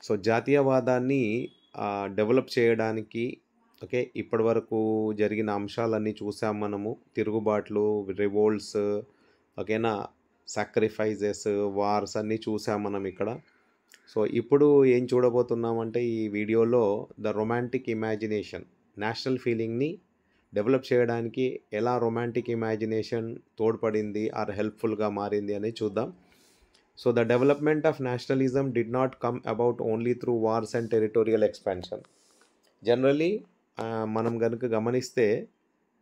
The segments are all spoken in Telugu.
సో జాతీయవాదాన్ని డెవలప్ చేయడానికి ఓకే. ఇప్పటివరకు జరిగిన అంశాలన్నీ చూసాం మనము. తిరుగుబాట్లు, రివోల్ట్స్ ఓకేనా. సాక్రిఫైజెస్, వార్స్ అన్నీ చూసాం మనం ఇక్కడ. సో ఇప్పుడు ఏం చూడబోతున్నామంటే ఈ వీడియోలో ద రొమాంటిక్ ఇమాజినేషన్, నేషనల్ ఫీలింగ్‌ని డెవలప్ చేయడానికి ఎలా రొమాంటిక్ ఇమాజినేషన్ తోడ్పడింది ఆర్ హెల్ప్‌ఫుల్‌గా మారింది అనేది చూద్దాం. So the development of nationalism did not come about only through wars and territorial expansion. Generally మనం గనుక గమనిస్తే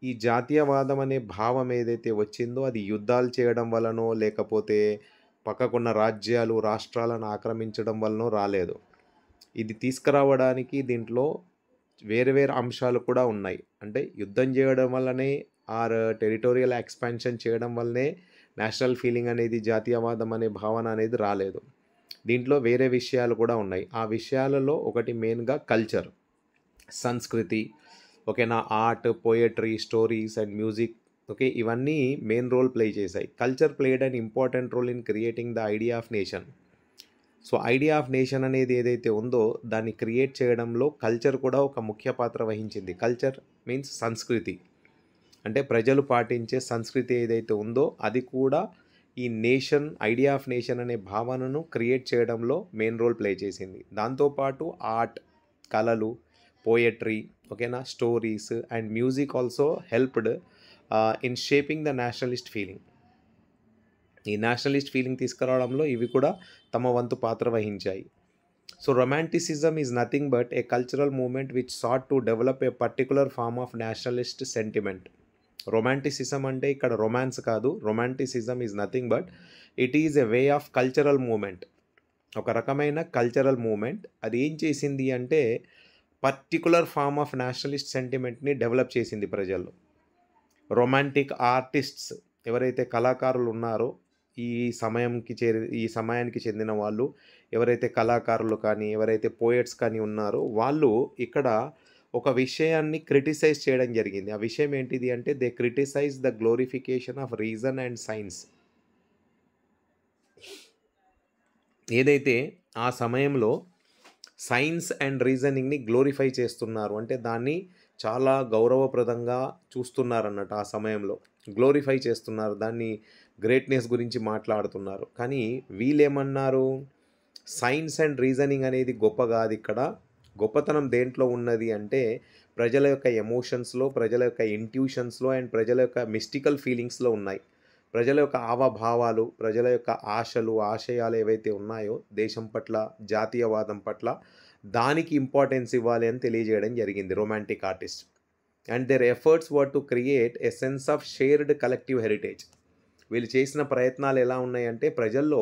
ఈ జాతీయవాదం అనే భావం ఏదైతే వచ్చిందో అది యుద్ధాలు చేయడం వలనో, లేకపోతే పక్కకున్న రాజ్యాలు, రాష్ట్రాలను ఆక్రమించడం వలనో రాలేదు. ఇది తీసుకురావడానికి దీంట్లో వేరే వేరే అంశాలు కూడా ఉన్నాయి. అంటే యుద్ధం చేయడం వల్లనే ఆర్ టెరిటోరియల్ ఎక్స్పాన్షన్ చేయడం వల్లనే నేషనల్ ఫీలింగ్ అనేది, జాతీయవాదం అనే భావన అనేది రాలేదు. దీంట్లో వేరే విషయాలు కూడా ఉన్నాయి. ఆ విషయాలలో ఒకటి మెయిన్‌గా కల్చర్, సంస్కృతి ఓకేనా. Art, poetry, stories and music okay. ఇవన్నీ మెయిన్ రోల్ ప్లే చేశాయి. Culture played an important role in creating the idea of nation. So idea of nation అనేది ఏదైతే ఉందో దాన్ని క్రియేట్ చేయడంలో కల్చర్ కూడా ఒక ముఖ్య పాత్ర వహించింది. కల్చర్ మీన్స్ సంస్కృతి. అంటే ప్రజలు పాటించే సంస్కృతి ఏదైతే ఉందో అది కూడా ఈ నేషన్, ఐడియా ఆఫ్ నేషన్ అనే భావనను క్రియేట్ చేయడంలో మెయిన్ రోల్ ప్లే చేసింది. దాంతోపాటు ఆర్ట్, కళలు, పోయట్రీ ఓకేనా, stories and music also helped in shaping the nationalist feeling. ఈ నేషనలిస్ట్ ఫీలింగ్ తీసుకురావడంలో ఇవి కూడా తమ వంతు పాత్ర వహించాయి. So romanticism is nothing but a cultural movement which sought to develop a particular form of nationalist sentiment. Romanticism అంటే ఇక్కడ రొమాన్స్ కాదు. Romanticism is nothing but it is a way of cultural movement. ఒక రకమైన కల్చరల్ మూవ్మెంట్. అది ఏం చేసింది అంటే particular form of Nationalist సెంటిమెంట్ని develop చేసింది ప్రజల్లో. రొమాంటిక్ ఆర్టిస్ట్స్ ఎవరైతే కళాకారులు ఉన్నారో ఈ సమయానికి చెందిన వాళ్ళు, ఎవరైతే కళాకారులు కానీ, ఎవరైతే పోయట్స్ కానీ ఉన్నారో వాళ్ళు ఇక్కడ ఒక విషయాన్ని క్రిటిసైజ్ చేయడం జరిగింది. ఆ విషయం ఏంటిది అంటే they criticise the glorification of reason and science. ఏదైతే ఆ సమయంలో సైన్స్ అండ్ రీజనింగ్‌ని గ్లోరిఫై చేస్తున్నారు. అంటే దాన్ని చాలా గౌరవప్రదంగా చూస్తున్నారన్నట్టు ఆ సమయంలో. గ్లోరిఫై చేస్తున్నారు. దాన్ని గ్రేట్‌నెస్ గురించి మాట్లాడుతున్నారు. కానీ వీళ్ళేమన్నారు, సైన్స్ అండ్ రీజనింగ్ అనేది గొప్ప కాదిక్కడ. గొప్పతనం దేంట్లో ఉన్నది అంటే ప్రజల యొక్క ఎమోషన్స్‌లో, ప్రజల యొక్క ఇంట్యూషన్స్‌లో అండ్ ప్రజల యొక్క మిస్టికల్ ఫీలింగ్స్‌లో ఉన్నాయి. ప్రజల యొక్క హావభావాలు, ప్రజల యొక్క ఆశలు, ఆశయాలు ఏవైతే ఉన్నాయో దేశం పట్ల, జాతీయవాదం పట్ల దానికి ఇంపార్టెన్స్ ఇవ్వాలి అని తెలియజేయడం జరిగింది romantic artist. And their efforts were to create a sense of shared collective heritage. వీళ్ళు చేసిన ప్రయత్నాలు ఎలా ఉన్నాయంటే ప్రజల్లో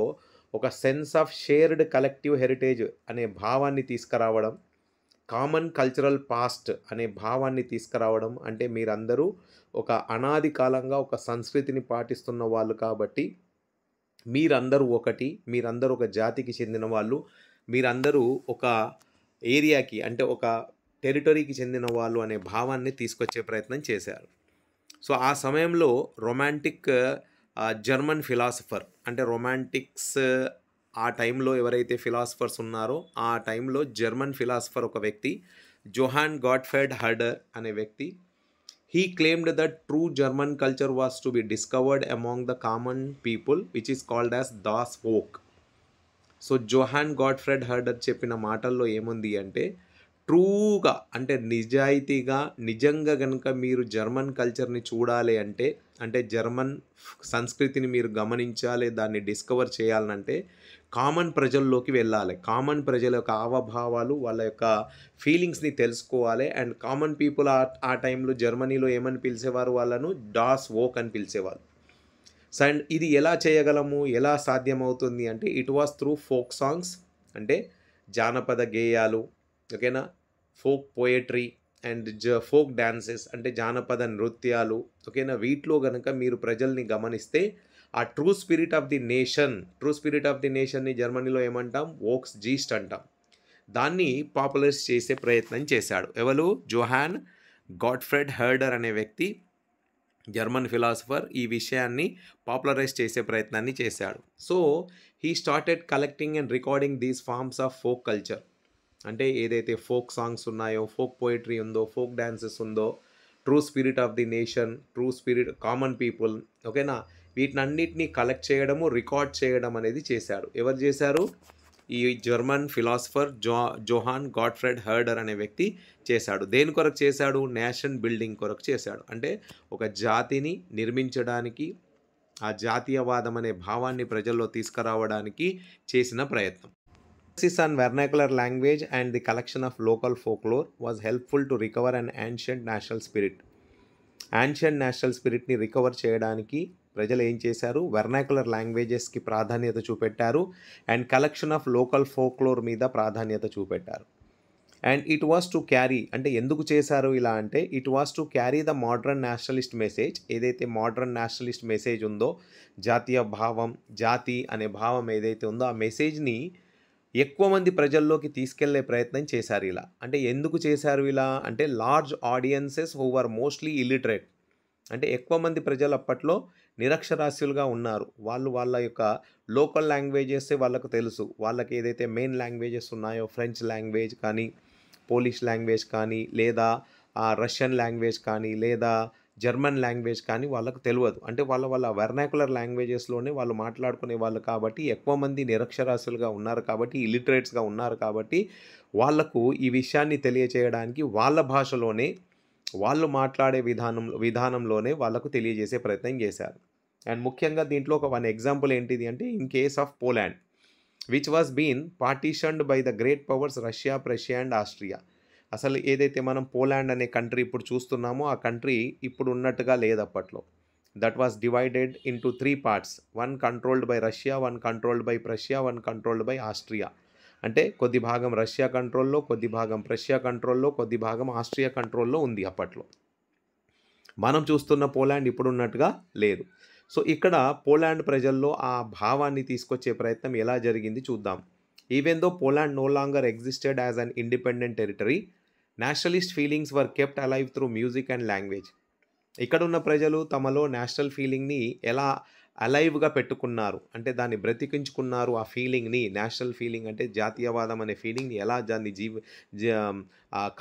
ఒక sense of shared collective heritage అనే భావాన్ని తీసుకురావడం, కామన్ కల్చరల్ పాస్ట్ అనే భావాన్ని తీసుకురావడం. అంటే మీరందరూ ఒక అనాది కాలంగా ఒక సంస్కృతిని పాటిస్తున్న వాళ్ళు కాబట్టి మీరందరూ ఒకటి, మీరందరూ ఒక జాతికి చెందిన వాళ్ళు, మీరందరూ ఒక ఏరియాకి అంటే ఒక టెరిటరీకి చెందిన వాళ్ళు అనే భావాన్ని తీసుకొచ్చే ప్రయత్నం చేశారు. సో ఆ సమయంలో రొమాంటిక్ జర్మన్ ఫిలాసఫర్ అంటే రొమాంటిక్స్ ఆ టైంలో ఎవరైతే ఫిలాసఫర్స్ ఉన్నారో ఆ టైంలో జర్మన్ ఫిలాసఫర్ ఒక వ్యక్తి జోహాన్ గాట్ఫ్రెడ్ హర్డర్ అనే వ్యక్తి. He claimed that true German culture was to be discovered among the common people, which is called as Das Volk. So Johann Gottfried Herder చెప్పిన మాటల్లో ఏముంది అంటే ట్రూగా అంటే నిజాయితీగా, నిజంగా కనుక మీరు జర్మన్ కల్చర్ని చూడాలి అంటే, అంటే జర్మన్ సంస్కృతిని మీరు గమనించాలి, దాన్ని డిస్కవర్ చేయాలంటే కామన్ ప్రజల్లోకి వెళ్ళాలి. కామన్ ప్రజల యొక్క హావభావాలు, వాళ్ళ యొక్క ఫీలింగ్స్ని తెలుసుకోవాలి. అండ్ కామన్ పీపుల్ ఆ టైంలో జర్మనీలో ఏమని పిలిచేవారు, వాళ్ళను డాస్ వోక్ అని పిలిచేవారు. అండ్ ఇది ఎలా చేయగలము, ఎలా సాధ్యమవుతుంది అంటే it was through folk songs అంటే జానపద గేయాలు ఓకేనా, folk poetry and folk dances అంటే జానపద నృత్యాలు ఓకేనా. వీటిలో కనుక మీరు ప్రజల్ని గమనిస్తే ఆ ట్రూ స్పిరిట్ ఆఫ్ ది నేషన్ని జర్మనీలో ఏమంటాం, వోక్స్ జీస్ట్ అంటాం. దాన్ని పాపులరైజ్ చేసే ప్రయత్నం చేశాడు ఎవరు, జోహాన్ గాట్ఫ్రెడ్ హర్డర్ అనే వ్యక్తి, జర్మన్ ఫిలాసఫర్. ఈ విషయాన్ని పాపులరైజ్ చేసే ప్రయత్నాన్ని చేశాడు. So he started collecting and recording these forms of folk culture. అంటే ఏదైతే ఫోక్ సాంగ్స్ ఉన్నాయో, ఫోక్ పోయిటరీ ఉందో, ఫోక్ డాన్సెస్ ఉందో, true spirit of the nation, true spirit common people, ఓకేనా, వీటినన్నిటిని కలెక్ట్ చేయడము, రికార్డ్ చేయడం అనేది చేశాడు. ఎవరు చేశారు? ఈ జర్మన్ ఫిలాసఫర్ జోహాన్ గాట్ఫ్రెడ్ హర్డర్ అనే వ్యక్తి చేశాడు. దేని కొరకు చేశాడు? నేషన్ బిల్డింగ్ కొరకు చేశాడు. అంటే ఒక జాతిని నిర్మించడానికి, ఆ జాతీయవాదం అనే భావాన్ని ప్రజల్లో తీసుకురావడానికి చేసిన ప్రయత్నం. Emphasis on vernacular language and the collection of local folklore was helpful to recover an ancient national spirit. Ancient national స్పిరిట్ని రికవర్ చేయడానికి ప్రజలు ఏం చేశారు? వెర్నాకులర్ లాంగ్వేజెస్కి ప్రాధాన్యత చూపెట్టారు and collection of local folklore మీద ప్రాధాన్యత చూపెట్టారు. And it was to carry, అంటే ఎందుకు చేశారు ఇలా అంటే, it was to carry the modern nationalist message. ఏదైతే మోడ్రన్ నేషనలిస్ట్ మెసేజ్ ఉందో, జాతీయ భావం, జాతి అనే భావం ఏదైతే ఉందో, ఆ మెసేజ్ని ఎక్కువ మంది ప్రజల్లోకి తీసుకెళ్లే ప్రయత్నం చేశారు ఇలా. అంటే ఎందుకు చేశారు ఇలా అంటే, large audiences who were mostly illiterate, అంటే ఎక్కువ మంది ప్రజలు అప్పట్లో నిరక్షరాస్యులుగా ఉన్నారు. వాళ్ళు వాళ్ళ యొక్క లోకల్ లాంగ్వేజెస్ వాళ్ళకు తెలుసు. వాళ్ళకి ఏదైతే మెయిన్ లాంగ్వేజెస్ ఉన్నాయో, ఫ్రెంచ్ లాంగ్వేజ్ కానీ, పోలిష్ లాంగ్వేజ్ కానీ, లేదా రష్యన్ లాంగ్వేజ్ కానీ, లేదా జర్మన్ లాంగ్వేజ్ కానీ వాళ్ళకు తెలియదు. అంటే వాళ్ళ వెర్నాకులర్ లాంగ్వేజెస్లోనే వాళ్ళు మాట్లాడుకునే వాళ్ళు కాబట్టి, ఎక్కువ మంది నిరక్షరాస్యులుగా ఉన్నారు కాబట్టి, ఇలిటరేట్స్గా ఉన్నారు కాబట్టి, వాళ్లకు ఈ విషయాన్ని తెలియచేయడానికి వాళ్ళ భాషలోనే, వాళ్ళు మాట్లాడే విధానంలోనే వాళ్ళకు తెలియజేసే ప్రయత్నం చేశారు. అండ్ ముఖ్యంగా దీంట్లో ఒక ఎగ్జాంపుల్ ఏంటిది అంటే, in case of Poland which was been partitioned by the great powers Russia, Prussia and Austria. అసలు ఏదైతే మనం పోలాండ్ అనే కంట్రీ ఇప్పుడు చూస్తున్నామో, ఆ కంట్రీ ఇప్పుడు ఉన్నట్టుగా లేదు అప్పట్లో. That was divided into 3 parts. 1 controlled by Russia, 1 controlled by Prussia, 1 controlled by Austria. అంటే కొద్ది భాగం రష్యా కంట్రోల్లో, కొద్ది భాగం ప్రషియా కంట్రోల్లో, కొద్ది భాగం ఆస్ట్రియా కంట్రోల్లో ఉంది అప్పట్లో. మనం చూస్తున్న పోలాండ్ ఇప్పుడు ఉన్నట్టుగా లేదు. సో ఇక్కడ పోలాండ్ ప్రజల్లో ఆ భావాన్ని తీసుకొచ్చే ప్రయత్నం ఎలా జరిగింది చూద్దాం. Even though Poland no longer existed as an independent territory, nationalist feelings were kept alive through music and language. ఇక్కడున్న ప్రజలు తమలో నేషనల్ ఫీలింగ్ని ఎలా అలైవ్గా పెట్టుకున్నారు అంటే, దాన్ని బ్రతికించుకున్నారు. ఆ ఫీలింగ్ని, నేషనల్ ఫీలింగ్ అంటే జాతీయవాదం అనే ఫీలింగ్ని ఎలా దాన్ని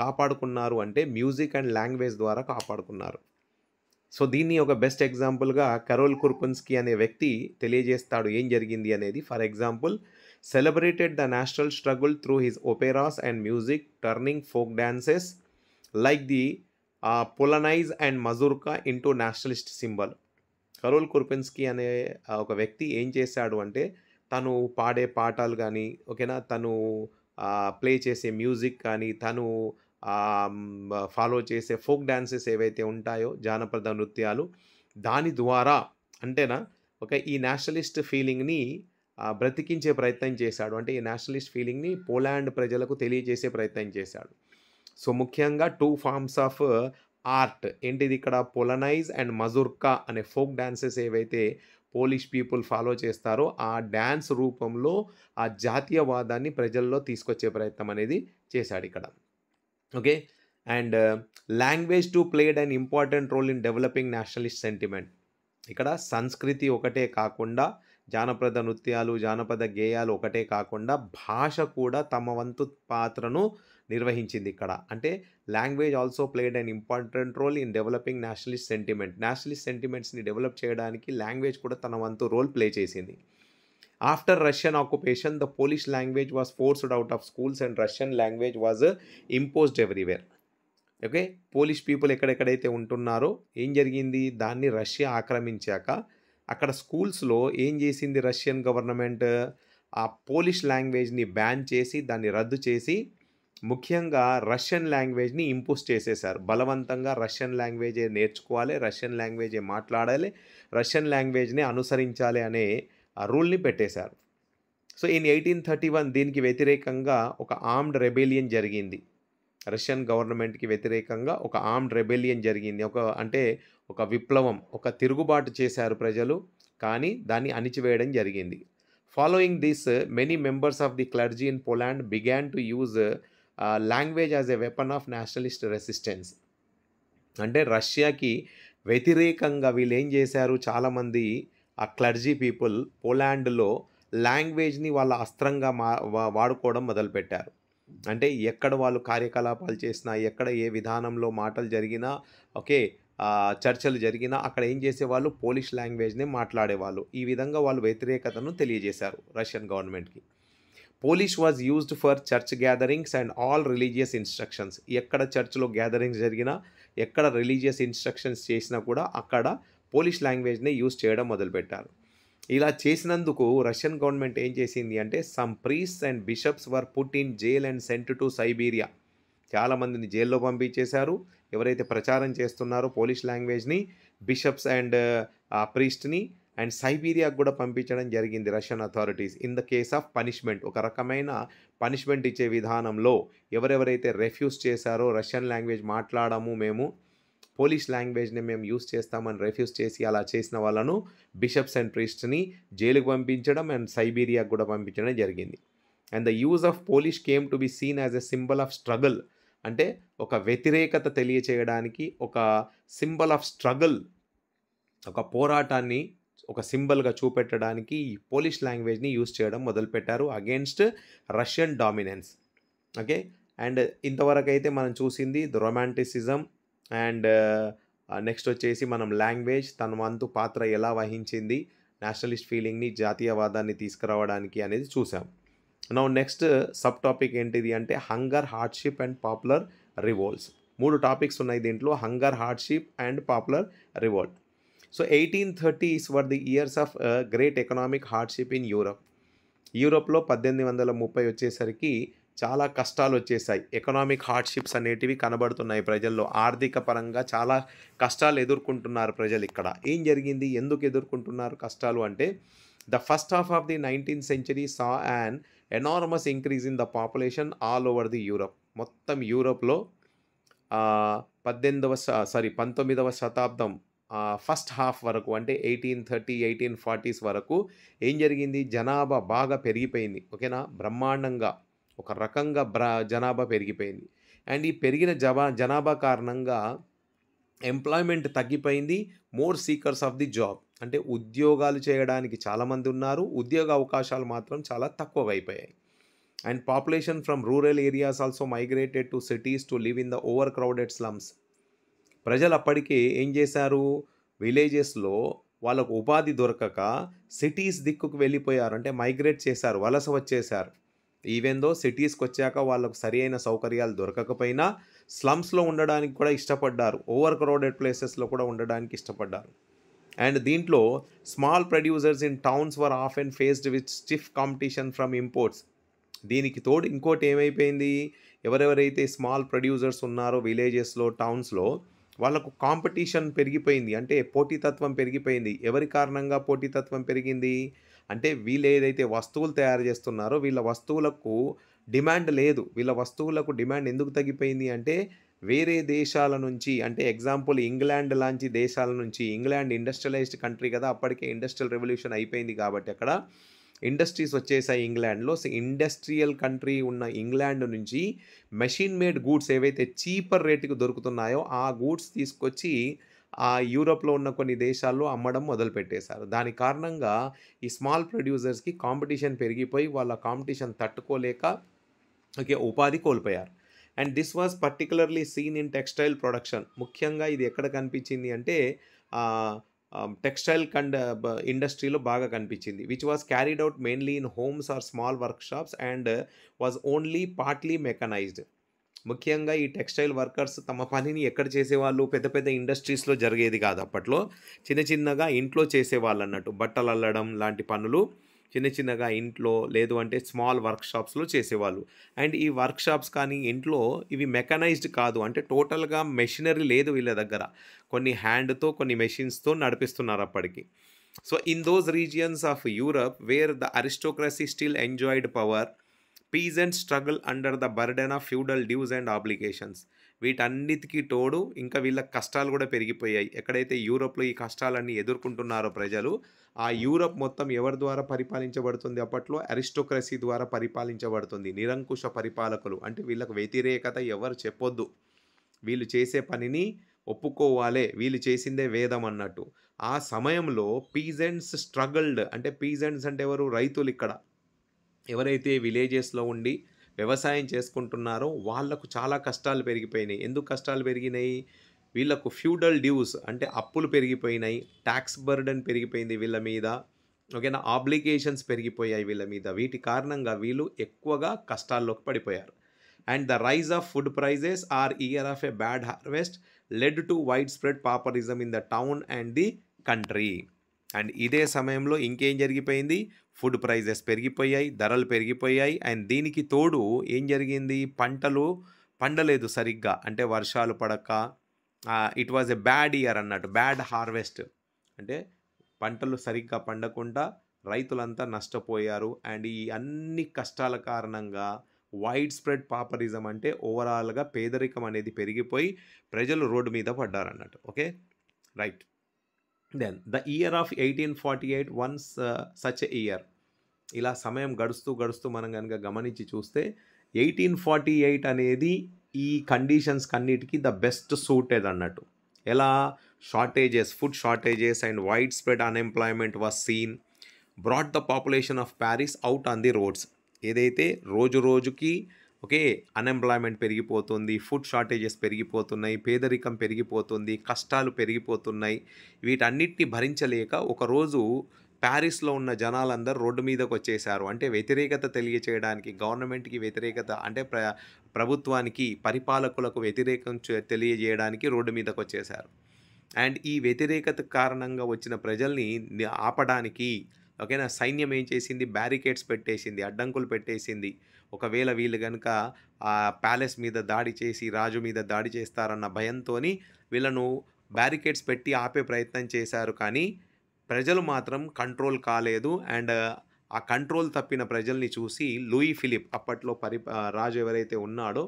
కాపాడుకున్నారు అంటే, మ్యూజిక్ అండ్ లాంగ్వేజ్ ద్వారా కాపాడుకున్నారు. సో దీన్ని ఒక బెస్ట్ ఎగ్జాంపుల్గా కరోల్ కుర్పున్స్కీ అనే వ్యక్తి తెలియజేస్తాడు ఏం జరిగింది అనేది. For example, celebrated the national struggle through his operas and music, turning folk dances like the polonaise and mazurka into nationalist symbol. Karol Kurpinski అనే ఒక వ్యక్తి ఏం చేశాడు అంటే, తను పాడే పాటలు కానీ, ఓకేనా, తను ప్లే చేసే మ్యూజిక్ కానీ, తను ఫాలో చేసే ఫోక్ డాన్సెస్ ఏవైతే ఉంటాయో, జానపద నృత్యాలు, దాని ద్వారా అంటేనా ఈ నేషనలిస్ట్ ఫీలింగ్ని బ్రతికించే ప్రయత్నం చేశాడు. అంటే ఈ నేషనలిస్ట్ ఫీలింగ్ని పోలాండ్ ప్రజలకు తెలియజేసే ప్రయత్నం చేశాడు. సో ముఖ్యంగా 2 ఫార్మ్స్ ఆఫ్ ఆర్ట్ ఏంటిది ఇక్కడ, పొలనైజ్ అండ్ మజుర్కా అనే ఫోక్ డాన్సెస్ ఏవైతే పోలిష్ పీపుల్ ఫాలో చేస్తారో, ఆ డ్యాన్స్ రూపంలో ఆ జాతీయవాదాన్ని ప్రజల్లో తీసుకొచ్చే ప్రయత్నం అనేది చేశాడు ఇక్కడ. Okay. And language too played an important role in developing nationalist sentiment. ఇక్కడ సంస్కృతి ఒకటే కాకుండా, జానపద నృత్యాలు, జానపద గేయాలు ఒకటే కాకుండా, భాష కూడా తమ వంతు పాత్రను నిర్వహించింది ఇక్కడ. అంటే language also played an important role in developing nationalist sentiment. Nationalist సెంటిమెంట్స్ని డెవలప్ చేయడానికి లాంగ్వేజ్ కూడా తన వంతు రోల్ ప్లే చేసింది. After Russian occupation, the Polish language was forced out of schools and Russian language was imposed everywhere. Okay. Polish people ఎక్కడెక్కడైతే ఉంటున్నారో ఏం జరిగింది, దాన్ని రష్యా ఆక్రమించాక అక్కడ స్కూల్స్లో ఏం చేసింది రష్యన్ గవర్నమెంట్, ఆ పోలిష్ లాంగ్వేజ్ని బ్యాన్ చేసి, దాన్ని రద్దు చేసి, ముఖ్యంగా రష్యన్ లాంగ్వేజ్ని ఇంపోజ్ చేసేశారు. బలవంతంగా రష్యన్ లాంగ్వేజే నేర్చుకోవాలి, రష్యన్ లాంగ్వేజే మాట్లాడాలి, రష్యన్ లాంగ్వేజ్ని అనుసరించాలి అనే ఆ రూల్ని పెట్టేశారు. సో ఇన్ 1831 దీనికి వ్యతిరేకంగా ఒక ఆర్మ్డ్ రెబెలియన్ జరిగింది. రష్యన్ గవర్నమెంట్కి వ్యతిరేకంగా ఒక ఆర్మ్డ్ రెబెలియన్ జరిగింది. ఒక విప్లవం, ఒక తిరుగుబాటు చేశారు ప్రజలు, కానీ దాన్ని అణిచివేయడం జరిగింది. Following this, many members of the clergy in Poland began to use language as a weapon of Nationalist resistance. అంటే రష్యాకి వ్యతిరేకంగా వీళ్ళు ఏం చేశారు, చాలామంది ఆ క్లర్జీ పీపుల్ పోలాండ్లో లాంగ్వేజ్‌ని వాళ్ళ అస్త్రంగా వాడుకోవడం మొదలుపెట్టారు. అంటే ఎక్కడ వాళ్ళు కార్యకలాపాలు చేసినా, ఎక్కడ ఏ విధానంలో మాటలు జరిగినా, ఓకే. చర్చలు జరిగినా అక్కడ ఏం చేసేవాళ్ళు పోలిష్ లాంగ్వేజ్‌నే మాట్లాడేవాళ్ళు. ఈ విధంగా వాళ్ళు వ్యతిరేకతను తెలియజేశారు రష్యన్ గవర్నమెంట్‌కి. Polish was used for church gatherings and all religious instructions. ఎక్కడ చర్చ్‌లో గ్యాదరింగ్స్ జరిగినా, ఎక్కడ రిలీజియస్ ఇన్‌స్ట్రక్షన్స్ చేసినా కూడా అక్కడ పోలిష్ లాంగ్వేజ్‌నే యూజ్ చేయడం మొదలుపెట్టారు. ఇలా చేసినందుకు రష్యన్ గవర్నమెంట్ ఏం చేసింది అంటే some priests and bishops were put in jail and sent to Siberia. చాలామందిని జైల్లో పంపించేశారు. ఎవరైతే ప్రచారం చేస్తున్నారో పోలిష్ లాంగ్వేజ్‌ని బిషప్స్ అండ్ ప్రీస్ట్‌ని అండ్ సైబీరియాకి కూడా పంపించడం జరిగింది Russian authorities. In the case of punishment, ఒక రకమైన పనిష్మెంట్ ఇచ్చే విధానంలో ఎవరెవరైతే రిఫ్యూజ్ చేశారో రష్యన్ లాంగ్వేజ్ మాట్లాడము మేము, పోలిష్ లాంగ్వేజ్‌ని మేము యూజ్ చేస్తామని రిఫ్యూజ్ చేసి అలా చేసిన వాళ్ళను బిషప్స్ అండ్ ప్రీస్ట్‌ని జైలుకి పంపించడం అండ్ సైబీరియాకి కూడా పంపించడం జరిగింది. And the use of Polish came to be seen as a symbol of struggle. అంటే ఒక వ్యతిరేకత తెలియచేయడానికి, ఒక సింబల్ ఆఫ్ స్ట్రగుల్, ఒక పోరాటాన్ని ఒక సింబల్‌గా చూపెట్టడానికి ఈ పోలిష్ లాంగ్వేజ్‌ని యూజ్ చేయడం మొదలుపెట్టారు against Russian dominance. Okay. And ఇంతవరకైతే మనం చూసింది ది రొమాంటిసిజం అండ్ నెక్స్ట్ వచ్చేసి మనం లాంగ్వేజ్ తన వంతు పాత్ర ఎలా వహించింది నేషనలిస్ట్ ఫీలింగ్‌ని, జాతీయవాదాన్ని తీసుకురావడానికి అనేది చూసాం. నౌ నెక్స్ట్ సబ్ టాపిక్ ఏంటిది అంటే hunger, hardship and popular revolts. 3 topics ఉన్నాయి దీంట్లో. Hunger, hardship and popular revolt. So 1830s were the years of great economic hardship in Europe. యూరోప్‌లో 1830 వచ్చేసరికి చాలా కష్టాలు వచ్చేసాయి. ఎకనామిక్ హార్డ్‌షిప్స్ అనేటివి కనబడుతున్నాయి ప్రజల్లో. ఆర్థిక పరంగా చాలా కష్టాలు ఎదుర్కొంటున్నారు ప్రజలు ఇక్కడ. ఏం జరిగింది? ఎందుకు ఎదుర్కొంటున్నారు కష్టాలు అంటే the first half of the 19th century saw an enormous increase in the population all over the Europe. మొత్తం యూరోప్‌లో 19వ శతాబ్దం ఫస్ట్ హాఫ్ వరకు అంటే 1830, 1840s వరకు ఏం జరిగింది? జనాభా బాగా పెరిగిపోయింది. ఓకేనా? బ్రహ్మాండంగా ఒక రకంగా జనాభా పెరిగిపోయింది. అండ్ ఈ పెరిగిన జనాభా కారణంగా ఎంప్లాయ్‌మెంట్ తగ్గిపోయింది. More seekers of the job. అంటే ఉద్యోగాలు చేయడానికి చాలామంది ఉన్నారు. ఉద్యోగ అవకాశాలు మాత్రం చాలా తక్కువైపోయాయి. And population from rural areas also migrated to cities to live in the overcrowded slums. ప్రజలు అప్పటికే ఏం చేశారు? విలేజెస్‌లో వాళ్ళకు ఉపాధి దొరకక సిటీస్ దిక్కుకు వెళ్ళిపోయారు. అంటే మైగ్రేట్ చేశారు. వలస వచ్చేశారు. ఈవెన్ దో సిటీస్‌కొచ్చాక వాళ్ళకు సరియైన సౌకర్యాలు దొరకకపోయినా స్లమ్స్‌లో ఉండడానికి కూడా ఇష్టపడ్డారు. ఓవర్ క్రౌడెడ్ ప్లేసెస్‌లో కూడా ఉండడానికి ఇష్టపడ్డారు. అండ్ దీంట్లో small producers in towns were often faced with stiff competition from imports. దీనికి తోడు ఇంకోటి ఏమైపోయింది? ఎవరెవరైతే స్మాల్ ప్రొడ్యూసర్స్ ఉన్నారో విలేజెస్‌లో, టౌన్స్‌లో వాళ్ళకు కాంపిటీషన్ పెరిగిపోయింది. అంటే పోటీతత్వం పెరిగిపోయింది. ఎవరి కారణంగా పోటీతత్వం పెరిగింది? అంటే వీళ్ళు ఏదైతే వస్తువులు తయారు చేస్తున్నారో వీళ్ళ వస్తువులకు డిమాండ్ లేదు. వీళ్ళ వస్తువులకు డిమాండ్ ఎందుకు తగ్గిపోయింది అంటే వేరే దేశాల నుంచి, అంటే ఎగ్జాంపుల్ ఇంగ్లాండ్ లాంటి దేశాల నుంచి, ఇంగ్లాండ్ ఇండస్ట్రియలైజ్డ్ కంట్రీ కదా! అప్పటికే ఇండస్ట్రియల్ రెవల్యూషన్ అయిపోయింది కాబట్టి అక్కడ ఇండస్ట్రీస్ వచ్చేసాయి ఇంగ్లాండ్‌లో. సో, ఇండస్ట్రియల్ కంట్రీ ఉన్న ఇంగ్లాండ్ నుంచి మెషిన్ మేడ్ గూడ్స్ ఏవైతే చీపర్ రేట్‌కి దొరుకుతున్నాయో ఆ గూడ్స్ తీసుకొచ్చి యూరోప్‌లో ఉన్న కొన్ని దేశాల్లో అమ్మడం మొదలుపెట్టేశారు. దాని కారణంగా ఈ స్మాల్ ప్రొడ్యూసర్స్‌కి కాంపిటీషన్ పెరిగిపోయి వాళ్ళ కాంపిటీషన్ తట్టుకోలేక ఉపాధి కోల్పోయారు. And this was particularly seen in textile production. ముఖ్యంగా ఇది ఎక్కడ కనిపించింది అంటే టెక్స్టైల్ ఇండస్ట్రీలో బాగా కనిపించింది. Which was carried out mainly in homes or small workshops and was only partly mechanised. ముఖ్యంగా ఈ టెక్స్టైల్ వర్కర్స్ తమ పనిని ఎక్కడ చేసేవాళ్ళు? పెద్ద పెద్ద ఇండస్ట్రీస్‌లో జరిగేది కాదు అప్పట్లో. చిన్న చిన్నగా ఇంట్లో చేసేవాళ్ళు అన్నట్టు. బట్టలు అల్లడం లాంటి పనులు చిన్న చిన్నగా ఇంట్లో, లేదు అంటే స్మాల్ వర్క్షాప్స్‌లో చేసేవాళ్ళు. అండ్ ఈ వర్క్షాప్స్ కానీ ఇంట్లో ఇవి మెకనైజ్డ్ కాదు. అంటే టోటల్‌గా మెషినరీ లేదు వీళ్ళ దగ్గర. కొన్ని హ్యాండ్‌తో, కొన్ని మెషిన్స్‌తో నడిపిస్తున్నారు అప్పటికి. So, in those regions of Europe where the aristocracy still enjoyed power, peasants struggle under the burden of feudal dues and obligations. వీటన్నిటికి తోడు ఇంకా వీళ్ళ కష్టాలు కూడా పెరిగిపోయాయి. ఎక్కడైతే యూరోప్‌లో ఈ కష్టాలన్నీ ఎదుర్కొంటున్నారో ప్రజలు, ఆ యూరప్ మొత్తం ఎవరి ద్వారా పరిపాలించబడుతుంది అప్పట్లో? అరిస్టోక్రసీ ద్వారా పరిపాలించబడుతుంది. నిరంకుశ పరిపాలకులు. అంటే వీళ్ళకు వ్యతిరేకత ఎవరు చెప్పొద్దు. వీళ్ళు చేసే పనిని ఒప్పుకోవాలే, వీళ్ళు చేసిందే వేదం అన్నట్టు. ఆ సమయంలో పీజెంట్స్ స్ట్రగల్డ్, అంటే పీజెంట్స్ అంటే ఎవరు? రైతులిక్కడ. ఎవరైతే విలేజెస్‌లో ఉండి వ్యవసాయం చేసుకుంటున్నారో వాళ్ళకు చాలా కష్టాలు పెరిగిపోయినాయి. ఎందుకు కష్టాలు పెరిగినాయి? వీళ్ళకు ఫ్యూడల్ డ్యూస్ అంటే అప్పులు పెరిగిపోయినాయి. టాక్స్ బర్డెన్ పెరిగిపోయింది వీళ్ళ మీద. ఓకేనా? ఆబ్లిగేషన్స్ పెరిగిపోయాయి వీళ్ళ మీద. వీటి కారణంగా వీళ్ళు ఎక్కువగా కష్టాల్లోకి పడిపోయారు. And the rise of food prices or year of a bad harvest led to widespread pauperism in the town and the country. And ఇదే సమయంలో ఇంకేం జరిగిపోయింది? ఫుడ్ ప్రైజెస్ పెరిగిపోయాయి, ధరలు పెరిగిపోయాయి. అండ్ దీనికి తోడు ఏం జరిగింది? పంటలు పండలేదు సరిగ్గా. అంటే వర్షాలు పడక it was a bad year అన్నట్టు. బ్యాడ్ హార్వెస్ట్ అంటే పంటలు సరిగ్గా పండకుండా రైతులంతా నష్టపోయారు. అండ్ ఈ అన్ని కష్టాల కారణంగా వైడ్ స్ప్రెడ్ పాపరిజం అంటే ఓవరాల్‌గా పేదరికం అనేది పెరిగిపోయి ప్రజలు రోడ్డు మీద పడ్డారన్నట్టు. Okay. Right. Then the year of 1848 once such a year. ఇలా సమయం గడుస్తూ గడుస్తూ మనం గనుక గమనించి చూస్తే 1848 అనేది ఈ కండిషన్స్ కన్నిటికి ద బెస్ట్ సూటెడ్ అన్నట్టు. ఎలా? Shortages, food shortages and wide spread unemployment was seen brought the population of Paris out on the roads. ఏదైతే రోజు రోజుకి ఓకే అన్‌ఎంప్లాయ్‌మెంట్ పెరిగిపోతుంది, ఫుడ్ షార్టేజెస్ పెరిగిపోతున్నాయి, పేదరికం పెరిగిపోతుంది, కష్టాలు పెరిగిపోతున్నాయి. వీటన్నిటిని భరించలేక ఒకరోజు ప్యారిస్‌లో ఉన్న జనాలందరూ రోడ్డు మీదకొచ్చేశారు. అంటే వ్యతిరేకత తెలియచేయడానికి, గవర్నమెంట్‌కి వ్యతిరేకత అంటే ప్రభుత్వానికి, పరిపాలకులకు వ్యతిరేకం తెలియజేయడానికి రోడ్డు మీదకొచ్చేశారు. అండ్ ఈ వ్యతిరేకత కారణంగా వచ్చిన ప్రజల్ని ఆపడానికి ఓకేనా, సైన్యం ఏం చేసింది? బ్యారికేడ్స్ పెట్టేసింది, అడ్డంకులు పెట్టేసింది. ఒకవేళ వీళ్ళు గనుక ప్యాలెస్ మీద దాడి చేసి, రాజు మీద దాడి చేస్తారన్న భయంతోని వీళ్ళను బ్యారికేడ్స్ పెట్టి ఆపే ప్రయత్నం చేశారు. కానీ ప్రజలు మాత్రం కంట్రోల్ కాలేదు. అండ్ ఆ కంట్రోల్ తప్పిన ప్రజల్ని చూసి లూయి ఫిలిప్ అప్పట్లో రాజు ఎవరైతే ఉన్నాడో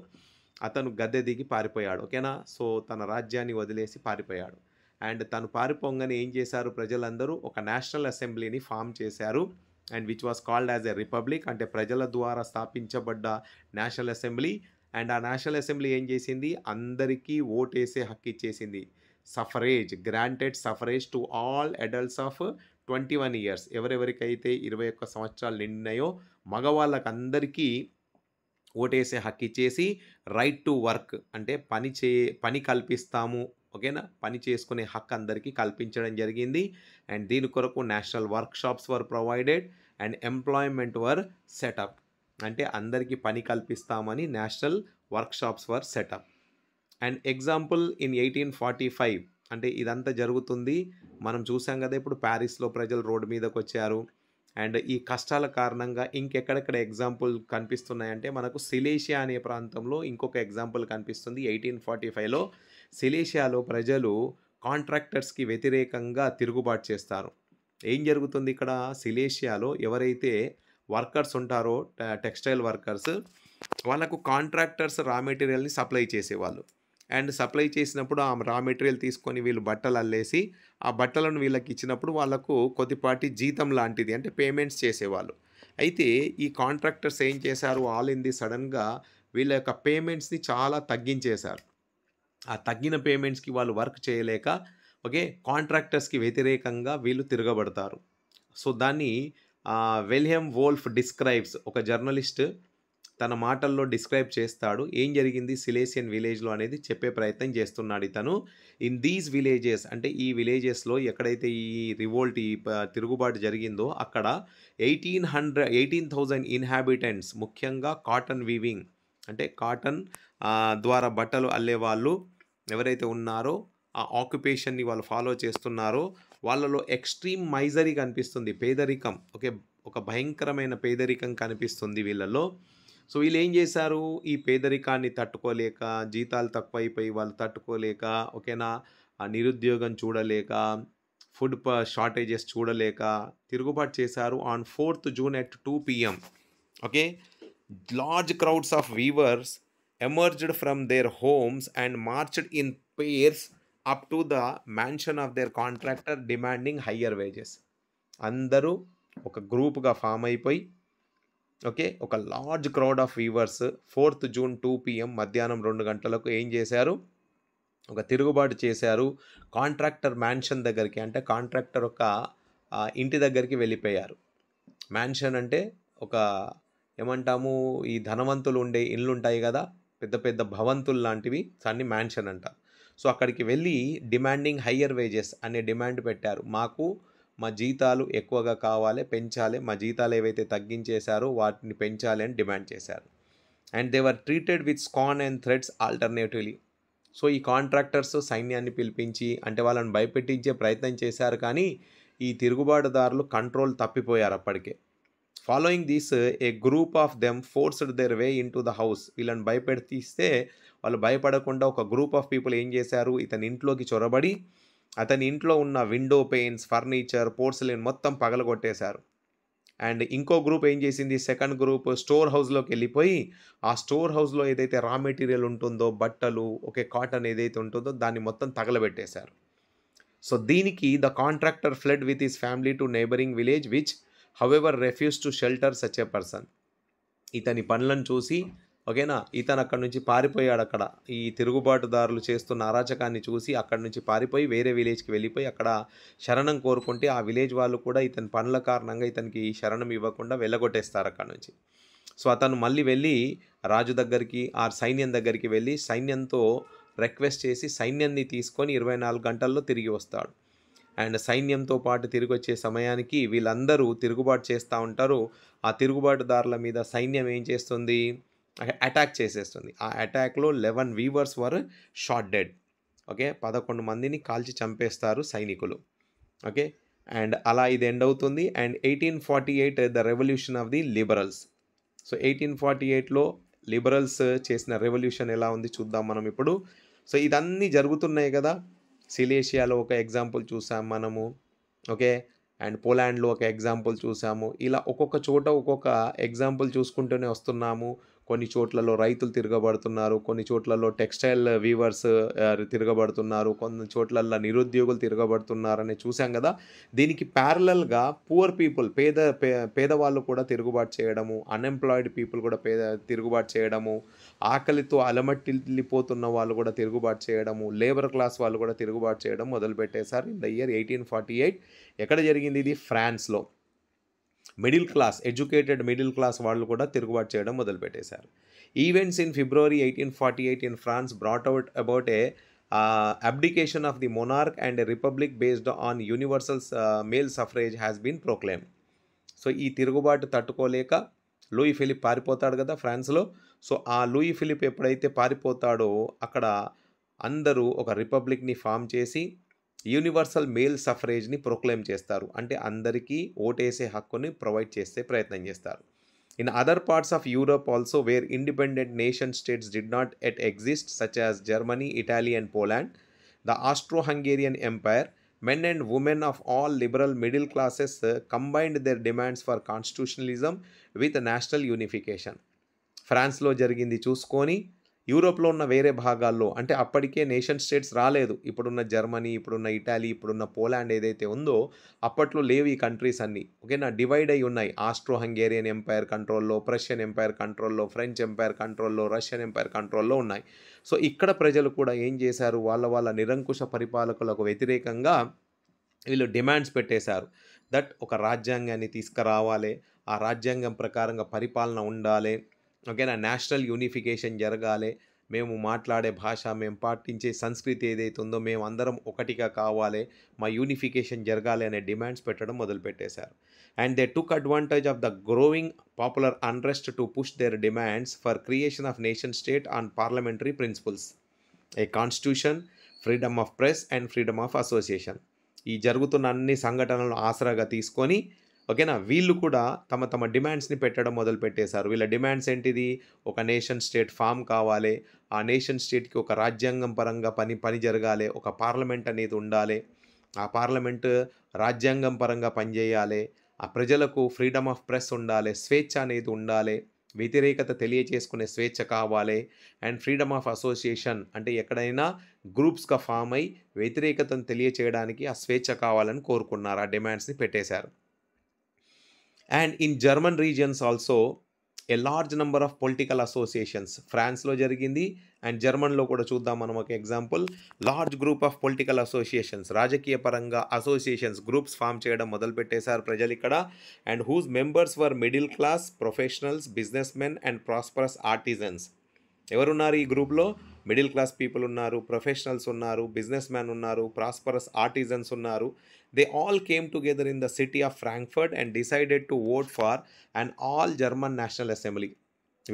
అతను గద్దె దిగి పారిపోయాడు. ఓకేనా? సో తన రాజ్యాన్ని వదిలేసి పారిపోయాడు. అండ్ తను పారిపోగానే ఏం చేశారు? ప్రజలందరూ ఒక నేషనల్ అసెంబ్లీని ఫామ్ చేశారు. And which was called as a republic, అంటే ప్రజల ద్వారా స్థాపించబడ్డ నేషనల్ అసెంబ్లీ. అండ్ ఆ నేషనల్ అసెంబ్లీ ఏం చేసింది? అందరికీ ఓటేసే హక్కు ఇచ్చేసింది. Suffrage granted suffrage to all adults of 21 years. ఎవరెవరికైతే 21 సంవత్సరాలు నిండినాయో మగవాళ్ళకందరికీ ఓటేసే హక్కు ఇచ్చేసి రైట్ టు వర్క్ అంటే పని కల్పిస్తాము. ఓకేనా? పని చేసుకునే హక్కు అందరికీ కల్పించడం జరిగింది. అండ్ దీని కొరకు national work shops were provided and employment were setup. అంటే అందరికీ పని కల్పిస్తామని national work shops were setup. And example in 1845 అంటే ఇదంతా జరుగుతుంది. మనం చూసాం కదా ఇప్పుడు ప్యారిస్‌లో ప్రజలు రోడ్డు మీదకొచ్చారు. అండ్ ఈ కష్టాల కారణంగా ఇంకెక్కడెక్కడ ఎగ్జాంపుల్ కనిపిస్తున్నాయంటే మనకు సిలేషియా అనే ప్రాంతంలో ఇంకొక ఎగ్జాంపుల్ కనిపిస్తుంది. 1845లో సిలేషియాలో ప్రజలు కాంట్రాక్టర్స్‌కి వ్యతిరేకంగా తిరుగుబాటు చేస్తారు. ఏం జరుగుతుంది ఇక్కడ? సిలేషియాలో ఎవరైతే వర్కర్స్ ఉంటారో టెక్స్టైల్ వర్కర్స్, వాళ్ళకు కాంట్రాక్టర్స్ రా మెటీరియల్‌ని సప్లై చేసేవాళ్ళు. అండ్ సప్లై చేసినప్పుడు ఆ రా మెటీరియల్ తీసుకొని వీళ్ళు బట్టలు అల్లేసి ఆ బట్టలను వీళ్ళకి ఇచ్చినప్పుడు వాళ్ళకు కొద్దిపాటి జీతం లాంటిది అంటే పేమెంట్స్ చేసేవాళ్ళు. అయితే ఈ కాంట్రాక్టర్స్ ఏం చేశారు? ఆల్ ఇన్ ది సడన్‌గా వీళ్ళ యొక్క పేమెంట్స్‌ని చాలా తగ్గించేశారు. ఆ తగ్గిన పేమెంట్స్‌కి వాళ్ళు వర్క్ చేయలేక ఓకే కాంట్రాక్టర్స్‌కి వ్యతిరేకంగా వీళ్ళు తిరగబడతారు. సో దాన్ని విలియం వోల్ఫ్ డిస్క్రైబ్స్, ఒక జర్నలిస్ట్ తన మాటల్లో డిస్క్రైబ్ చేస్తాడు. ఏం జరిగింది సిలేసియన్ విలేజ్‌లో అనేది చెప్పే ప్రయత్నం చేస్తున్నాడు ఇతను. ఇన్ దీస్ విలేజెస్ అంటే ఈ విలేజెస్‌లో ఎక్కడైతే ఈ రివోల్ట్ ఈ తిరుగుబాటు జరిగిందో అక్కడ 18,000 ఇన్హాబిటెంట్స్, ముఖ్యంగా కాటన్ వీవింగ్ అంటే కాటన్ ద్వారా బట్టలు అల్లేవాళ్ళు ఎవరైతే ఉన్నారో ఆ ఆక్యుపేషన్‌ని వాళ్ళు ఫాలో చేస్తున్నారో వాళ్ళలో ఎక్స్‌ట్రీమ్ మైజరీ కనిపిస్తుంది. పేదరికం ఒక భయంకరమైన పేదరికం కనిపిస్తుంది వీళ్ళలో. సో వీళ్ళేం చేశారు? ఈ పేదరికాన్ని తట్టుకోలేక, జీతాలు తక్కువైపోయి వాళ్ళు తట్టుకోలేక ఓకేనా, నిరుద్యోగం చూడలేక, ఫుడ్ షార్టేజెస్ చూడలేక తిరుగుబాటు చేశారు. On 4th June at 2 PM okay large crowds of weavers emerged from their homes and marched in pairs up to the mansion of their contractor demanding higher wages. అందరూ ఒక గ్రూప్‌గా ఫామ్ అయిపోయి ఓకే ఒక large crowd of weavers 4th June 2 PM మధ్యాహ్నం 2 గంటలకు ఏం చేశారు? ఒక తిరుగుబాటు చేశారు. కాంట్రాక్టర్ మ్యాన్షన్ దగ్గరికి, అంటే కాంట్రాక్టర్ ఒక ఇంటి దగ్గరికి వెళ్ళిపోయారు. మ్యాన్షన్ అంటే ఒక ఏమంటాము, ఈ ధనవంతులు ఉండే ఇళ్ళుంటాయి గదా! పెద్ద పెద్ద భవంతులు లాంటివి, దాన్ని మ్యాన్షన్ అంటారు. సో, అక్కడికి వెళ్ళి డిమాండింగ్ హయ్యర్ వేజెస్ అనే డిమాండ్ పెట్టారు. మాకు మా జీతాలు ఎక్కువగా కావాలి, పెంచాలి. మా జీతాలు ఏవైతే తగ్గించేశారో వాటిని పెంచాలి అని డిమాండ్ చేశారు. And they were treated with scan and threads alternatively. So, ఈ కాంట్రాక్టర్స్ సైన్యాన్ని పిలిపించి, అంటే వాళ్ళని భయపెట్టించే ప్రయత్నం చేశారు కానీ, ఈ తిరుగుబాటుదారులు కంట్రోల్ తప్పిపోయారు అప్పటికే. Following this, A group of them forced there way into the house. వీళ్ళని భయపెడిస్తే వాళ్ళు భయపడకుండా ఒక గ్రూప్ ఆఫ్ పీపుల్ ఏం చేశారు, ఇతని ఇంట్లోకి చొరబడి అతని ఇంట్లో ఉన్న విండో పెయిన్స్, ఫర్నిచర్, పోర్సిలిన్ మొత్తం పగలగొట్టేశారు. అండ్ ఇంకో గ్రూప్ ఏం చేసింది, సెకండ్ గ్రూప్ స్టోర్ హౌస్‌లోకి వెళ్ళిపోయి, ఆ స్టోర్ హౌస్‌లో ఏదైతే రా మెటీరియల్ ఉంటుందో, బట్టలు, ఓకే, కాటన్ ఏదైతే ఉంటుందో దాన్ని మొత్తం తగలబెట్టేశారు. సో, దీనికి the contractor ఫ్లెడ్ with his family to neighbouring village which however refused to shelter such a person. ఇతని పనులను చూసి, ఓకేనా, ఇతను అక్కడి నుంచి పారిపోయాడక్కడ. ఈ తిరుగుబాటుదారులు చేస్తున్న అరాచకాన్ని చూసి అక్కడి నుంచి పారిపోయి వేరే విలేజ్‌కి వెళ్ళిపోయి అక్కడ శరణం కోరుకుంటే, ఆ విలేజ్ వాళ్ళు కూడా ఇతని పనుల కారణంగా ఇతనికి శరణం ఇవ్వకుండా వెళ్ళగొట్టేస్తారు అక్కడి నుంచి. సో, అతను మళ్ళీ వెళ్ళి రాజు దగ్గరికి, ఆ సైన్యం దగ్గరికి వెళ్ళి సైన్యంతో రిక్వెస్ట్ చేసి సైన్యాన్ని తీసుకొని 24 గంటల్లో తిరిగి వస్తాడు. అండ్ సైన్యంతో పాటు తిరిగొచ్చే సమయానికి వీళ్ళందరూ తిరుగుబాటు చేస్తూ ఉంటారు. ఆ తిరుగుబాటుదారుల మీద సైన్యం ఏం చేస్తుంది, అటాక్ చేసేస్తుంది. ఆ అటాక్‌లో 11 వీవర్స్ వర్ షాట్ డెడ్. ఓకే, 11 మందిని కాల్చి చంపేస్తారు సైనికులు. ఓకే, అండ్ అలా ఇది ఎండ్ అవుతుంది. And 1848 the revolution of the liberals. So, 1848లో లిబరల్స్ చేసిన రెవల్యూషన్ ఎలా ఉంది చూద్దాం మనం ఇప్పుడు. సో, ఇదన్నీ జరుగుతున్నాయి కదా! సిలేషియాలో ఒక ఎగ్జాంపుల్ చూసాం మనము. ఓకే, అండ్ పోలాండ్‌లో ఒక ఎగ్జాంపుల్ చూసాము. ఇలా ఒక్కొక్క చోట ఒక్కొక్క ఎగ్జాంపుల్ చూసుకుంటూనే వస్తున్నాము. కొన్ని చోట్లలో రైతులు తిరగబడుతున్నారు. కొన్ని చోట్లలో టెక్స్‌టైల్ వీవర్స్ తిరగబడుతున్నారు. కొన్ని చోట్లల్ల నిరుద్యోగులు తిరగబడుతున్నారని చూసాం గదా! దీనికి ప్యారలల్‌గా పూర్ పీపుల్, పేదవాళ్ళు కూడా తిరుగుబాటు చేయడము, అన్‌ఎంప్లాయిడ్ పీపుల్ కూడా తిరుగుబాటు చేయడము, ఆకలితో అలమటిల్లిపోతున్న వాళ్ళు కూడా తిరుగుబాటు చేయడము, లేబర్ క్లాస్ వాళ్ళు కూడా తిరుగుబాటు చేయడం మొదలుపెట్టేశారు ఇన్ ద ఇయర్ 1848. ఎక్కడ జరిగింది ఇది? ఫ్రాన్స్‌లో. Middle class, educated middle class వాళ్ళు కూడా తిరుగుబాటు చేయడం మొదలుపెట్టేశారు. Events in February 1848 in France brought out about a abdication of the monarch and a republic based on universal male suffrage has been proclaimed. So, ఈ తిరుగుబాటు తట్టుకోలేక లూయి ఫిలిప్ పారిపోతాడు కదా ఫ్రాన్స్‌లో. సో, ఆ లూయి ఫిలిప్ ఎప్పుడైతే పారిపోతాడో అక్కడ అందరూ ఒక రిపబ్లిక్‌ని ఫార్మ్ చేసి యూనివర్సల్ మేల్ సఫ్రేజ్‌ని ప్రొక్లెయిమ్ చేస్తారు. అంటే అందరికీ ఓటేసే హక్కుని ప్రొవైడ్ చేసే ప్రయత్నం చేస్తారు. In other parts of Europe also where independent nation states did not yet exist such as Germany, Italy and Poland, the Austro Hungarian empire, men and women of all liberal middle classes combined their demands for constitutionalism with national unification. ఫ్రాన్స్‌లో జరిగింది చూసుకొని, యూరోప్‌లో ఉన్న వేరే భాగాల్లో, అంటే అప్పటికే నేషన్ స్టేట్స్ రాలేదు. ఇప్పుడున్న జర్మనీ, ఇప్పుడున్న ఇటాలీ, ఇప్పుడున్న పోలాండ్ ఏదైతే ఉందో అప్పట్లో లేవు ఈ కంట్రీస్ అన్నీ. ఓకేనా, డివైడ్ అయ్యి ఉన్నాయి. ఆస్ట్రో హంగేరియన్ ఎంపైర్ కంట్రోల్‌లో, ప్రషియన్ ఎంపైర్ కంట్రోల్‌లో, ఫ్రెంచ్ ఎంపైర్ కంట్రోల్‌లో, రష్యన్ ఎంపైర్ కంట్రోల్‌లో ఉన్నాయి. సో, ఇక్కడ ప్రజలు కూడా ఏం చేశారు, వాళ్ళ వాళ్ళ నిరంకుశ పరిపాలకులకు వ్యతిరేకంగా వీళ్ళు డిమాండ్స్ పెట్టేశారు. దట్ ఒక రాజ్యాంగాన్ని తీసుకురావాలి, ఆ రాజ్యాంగం ప్రకారంగా పరిపాలన ఉండాలి. ఓకేనా, నేషనల్ యూనిఫికేషన్ జరగాలి, మేము మాట్లాడే భాష, మేము పాటించే సంస్కృతి ఏదైతే ఉందో మేము అందరం ఒకటిగా కావాలి, మా యూనిఫికేషన్ జరగాలి అనే డిమాండ్స్ పెట్టడం మొదలుపెట్టేశారు. And they took advantage of the growing popular unrest to push their demands for creation of nation state on parliamentary principles, a constitution, freedom of press and freedom of association. ఈ జరుగుతున్న అన్ని సంఘటనలను ఆసరాగా తీసుకొని, ఓకేనా, వీళ్ళు కూడా తమ తమ డిమాండ్స్‌ని పెట్టడం మొదలుపెట్టేశారు. వీళ్ళ డిమాండ్స్ ఏంటిది? ఒక నేషన్ స్టేట్ ఫార్మ్ కావాలి, ఆ నేషన్ స్టేట్‌కి ఒక రాజ్యాంగం పరంగా పని జరగాలి, ఒక పార్లమెంట్ అనేది ఉండాలి, ఆ పార్లమెంట్ రాజ్యాంగం పరంగా పనిచేయాలి, ఆ ప్రజలకు ఫ్రీడమ్ ఆఫ్ ప్రెస్ ఉండాలి, స్వేచ్ఛ అనేది ఉండాలి, వ్యతిరేకత తెలియచేసుకునే స్వేచ్ఛ కావాలి, అండ్ ఫ్రీడమ్ ఆఫ్ అసోసియేషన్, అంటే ఎక్కడైనా గ్రూప్స్‌గా ఫార్మ్ అయ్యి వ్యతిరేకతను తెలియచేయడానికి ఆ స్వేచ్ఛ కావాలని కోరుకున్నారు. ఆ డిమాండ్స్‌ని పెట్టేశారు. And in German regions also a large number of political associations ఫ్రాన్స్లో జరిగింది అండ్ జర్మన్లో కూడా చూద్దాం మనం ఒక example. Large group of political associations, రాజకీయ పరంగా అసోసియేషన్స్ గ్రూప్స్ ఫామ్ చేయడం మొదలుపెట్టేశారు ప్రజలు ఇక్కడ. And whose members were middle class professionals, business men and prosperous artisans. ఎవరున్నారు ఈ గ్రూప్లో? మిడిల్ క్లాస్ పీపుల్ ఉన్నారు, ప్రొఫెషనల్స్ ఉన్నారు, బిజినెస్ మ్యాన్ ఉన్నారు, ప్రాస్పరస్ ఆర్టిజన్స్ ఉన్నారు. They all came together in the city of Frankfurt and decided to vote for and all German national assembly.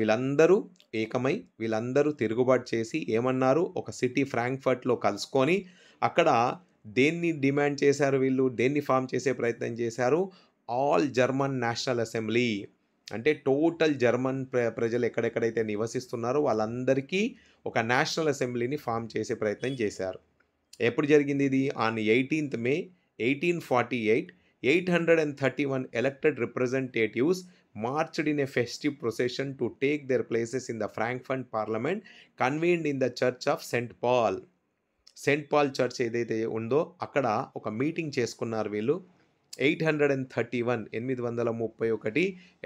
వీళ్ళందరూ ఏకమై వీళ్ళందరూ తిరుగుబాటు చేసి ఏమన్నారు, ఒక సిటీ ఫ్రాంక్ఫర్ట్లో కలుసుకొని అక్కడ దేన్ని డిమాండ్ చేశారు, వీళ్ళు దేన్ని ఫామ్ చేసే ప్రయత్నం చేశారు? All German national assembly. అంటే టోటల్ జర్మన్ ప్రజలు ఎక్కడెక్కడైతే నివసిస్తున్నారో వాళ్ళందరికీ ఒక నేషనల్ అసెంబ్లీని ఫామ్ చేసే ప్రయత్నం చేశారు. ఎప్పుడు జరిగింది ఇది? On 18th May 1848 831 elected representatives marched in a festive procession to take their places in the Frankfurt Parliament convened in the Church of St. Paul. Saint Paul church ఏదైతే ఉందో అక్కడ ఒక మీటింగ్ చేసుకున్నారు వీళ్ళు. 831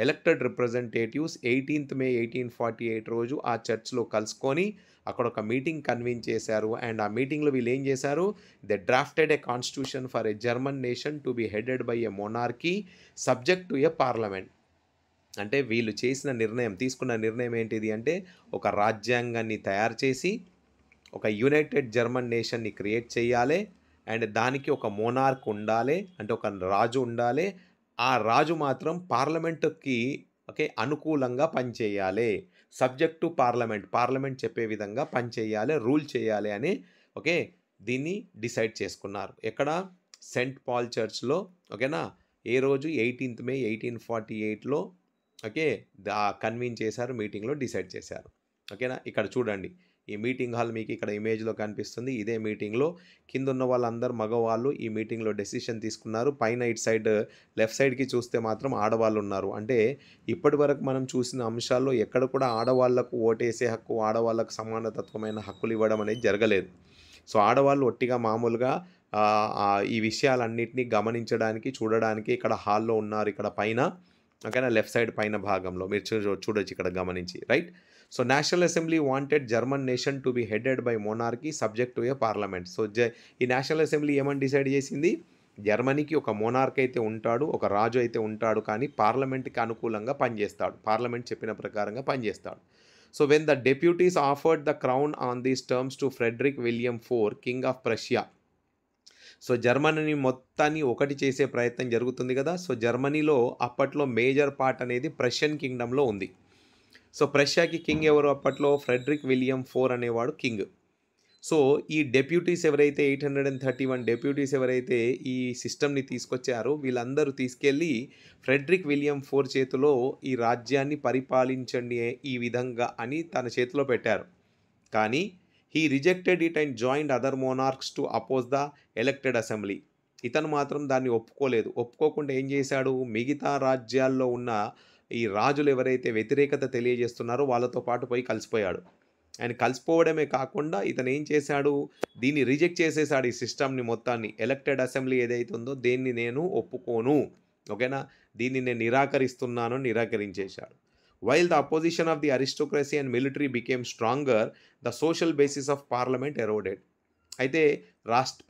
ఎలక్టెడ్ రిప్రజెంటేటివ్స్ 18th May 1848 రోజు ఆ చర్చ్లో కలుసుకొని అక్కడ ఒక మీటింగ్ కన్వీన్ చేశారు. అండ్ ఆ మీటింగ్లో వీళ్ళు ఏం చేశారు? They drafted A constitution for a German nation to be headed by a monarchy subject to a parliament. అంటే వీళ్ళు తీసుకున్న నిర్ణయం ఏంటిది అంటే ఒక రాజ్యాంగాన్ని తయారు చేసి ఒక యునైటెడ్ జర్మన్ నేషన్ని క్రియేట్ చేయాలి. అండ్ దానికి ఒక మోనార్క్ ఉండాలి, అంటే ఒక రాజు ఉండాలి. ఆ రాజు మాత్రం పార్లమెంటుకి అనుకూలంగా పనిచేయాలి, సబ్జెక్ట్ టు పార్లమెంట్ చెప్పే విధంగా పనిచేయాలి, రూల్ చేయాలి అని దీన్ని డిసైడ్ చేసుకున్నారు. ఎక్కడ? సెయింట్ పాల్ చర్చ్లో. ఓకేనా? ఏ రోజు? 18th May 1848లో కన్వీన్ చేశారు, మీటింగ్లో డిసైడ్ చేశారు. ఓకేనా? ఇక్కడ చూడండి, ఈ మీటింగ్ హాల్ మీకు ఇక్కడ ఇమేజ్లో కనిపిస్తుంది. ఇదే మీటింగ్లో కింద ఉన్న వాళ్ళందరూ మగవాళ్ళు ఈ మీటింగ్లో డెసిషన్ తీసుకున్నారు. పైన ఇటు సైడ్ లెఫ్ట్ సైడ్కి చూస్తే మాత్రం ఆడవాళ్ళు ఉన్నారు. అంటే ఇప్పటి వరకు మనం చూసిన అంశాల్లో ఎక్కడ కూడా ఆడవాళ్లకు ఓటేసే హక్కు, ఆడవాళ్ళకు సమానతత్వమైన హక్కులు ఇవ్వడం అనేది జరగలేదు. సో ఆడవాళ్ళు ఒట్టిగా మామూలుగా ఈ విషయాలన్నింటినీ గమనించడానికి, చూడడానికి ఇక్కడ హాల్లో ఉన్నారు. ఇక్కడ పైన ఓకేనా, లెఫ్ట్ సైడ్ పైన భాగంలో మీరు చూడొచ్చు ఇక్కడ గమనించి, right? So national assembly wanted German nation to be headed by monarchy subject to A parliament. So ఈ నేషనల్ అసెంబ్లీ ఏమని డిసైడ్ చేసింది? జర్మనీకి ఒక మోనార్క్ అయితే ఉంటాడు, ఒక రాజు అయితే ఉంటాడు, కానీ పార్లమెంట్కి అనుకూలంగా పనిచేస్తాడు, పార్లమెంట్ చెప్పిన ప్రకారంగా పనిచేస్తాడు. So when the deputies offered the crown on these terms to Frederick William IV, king of Prussia. So జర్మనీని మొత్తాన్ని ఒకటి చేసే ప్రయత్నం జరుగుతుంది కదా. సో జర్మనీలో అప్పట్లో మేజర్ పార్ట్ అనేది ప్రషియన్ కింగ్డమ్లో ఉంది. సో ప్రషియాకి కింగ్ ఎవరు అప్పట్లో? ఫ్రెడరిక్ విలియం IV అనేవాడు కింగ్. సో ఈ డెప్యూటీస్ ఎవరైతే 831 డెప్యూటీస్ ఎవరైతే ఈ సిస్టమ్ని తీసుకొచ్చారో వీళ్ళందరూ తీసుకెళ్ళి ఫ్రెడరిక్ విలియం IV చేతిలో ఈ రాజ్యాన్ని పరిపాలించండి ఈ విధంగా అని తన చేతిలో పెట్టారు. కానీ he rejected it and joined other monarchs to oppose the elected assembly. ఇతను మాత్రం దాన్ని ఒప్పుకోలేదు. ఒప్పుకోకుండా ఏం చేశాడు? మిగతా రాజ్యాల్లో ఉన్న ఈ రాజులు ఎవరైతే వ్యతిరేకత తెలియజేస్తున్నారో వాళ్ళతో పాటు పోయి కలిసిపోయాడు. ఆయన కలిసిపోవడమే కాకుండా ఇతను ఏం చేశాడు? దీన్ని రిజెక్ట్ చేసేసాడు, ఈ సిస్టమ్ని మొత్తాన్ని. ఎలక్టెడ్ అసెంబ్లీ ఏదైతే ఉందో దీన్ని నేను ఒప్పుకోను, ఓకేనా, దీన్ని నేను నిరాకరిస్తున్నాను, నిరాకరించేశాడు. While the opposition of the aristocracy and military became stronger, the social basis of parliament eroded. అయితే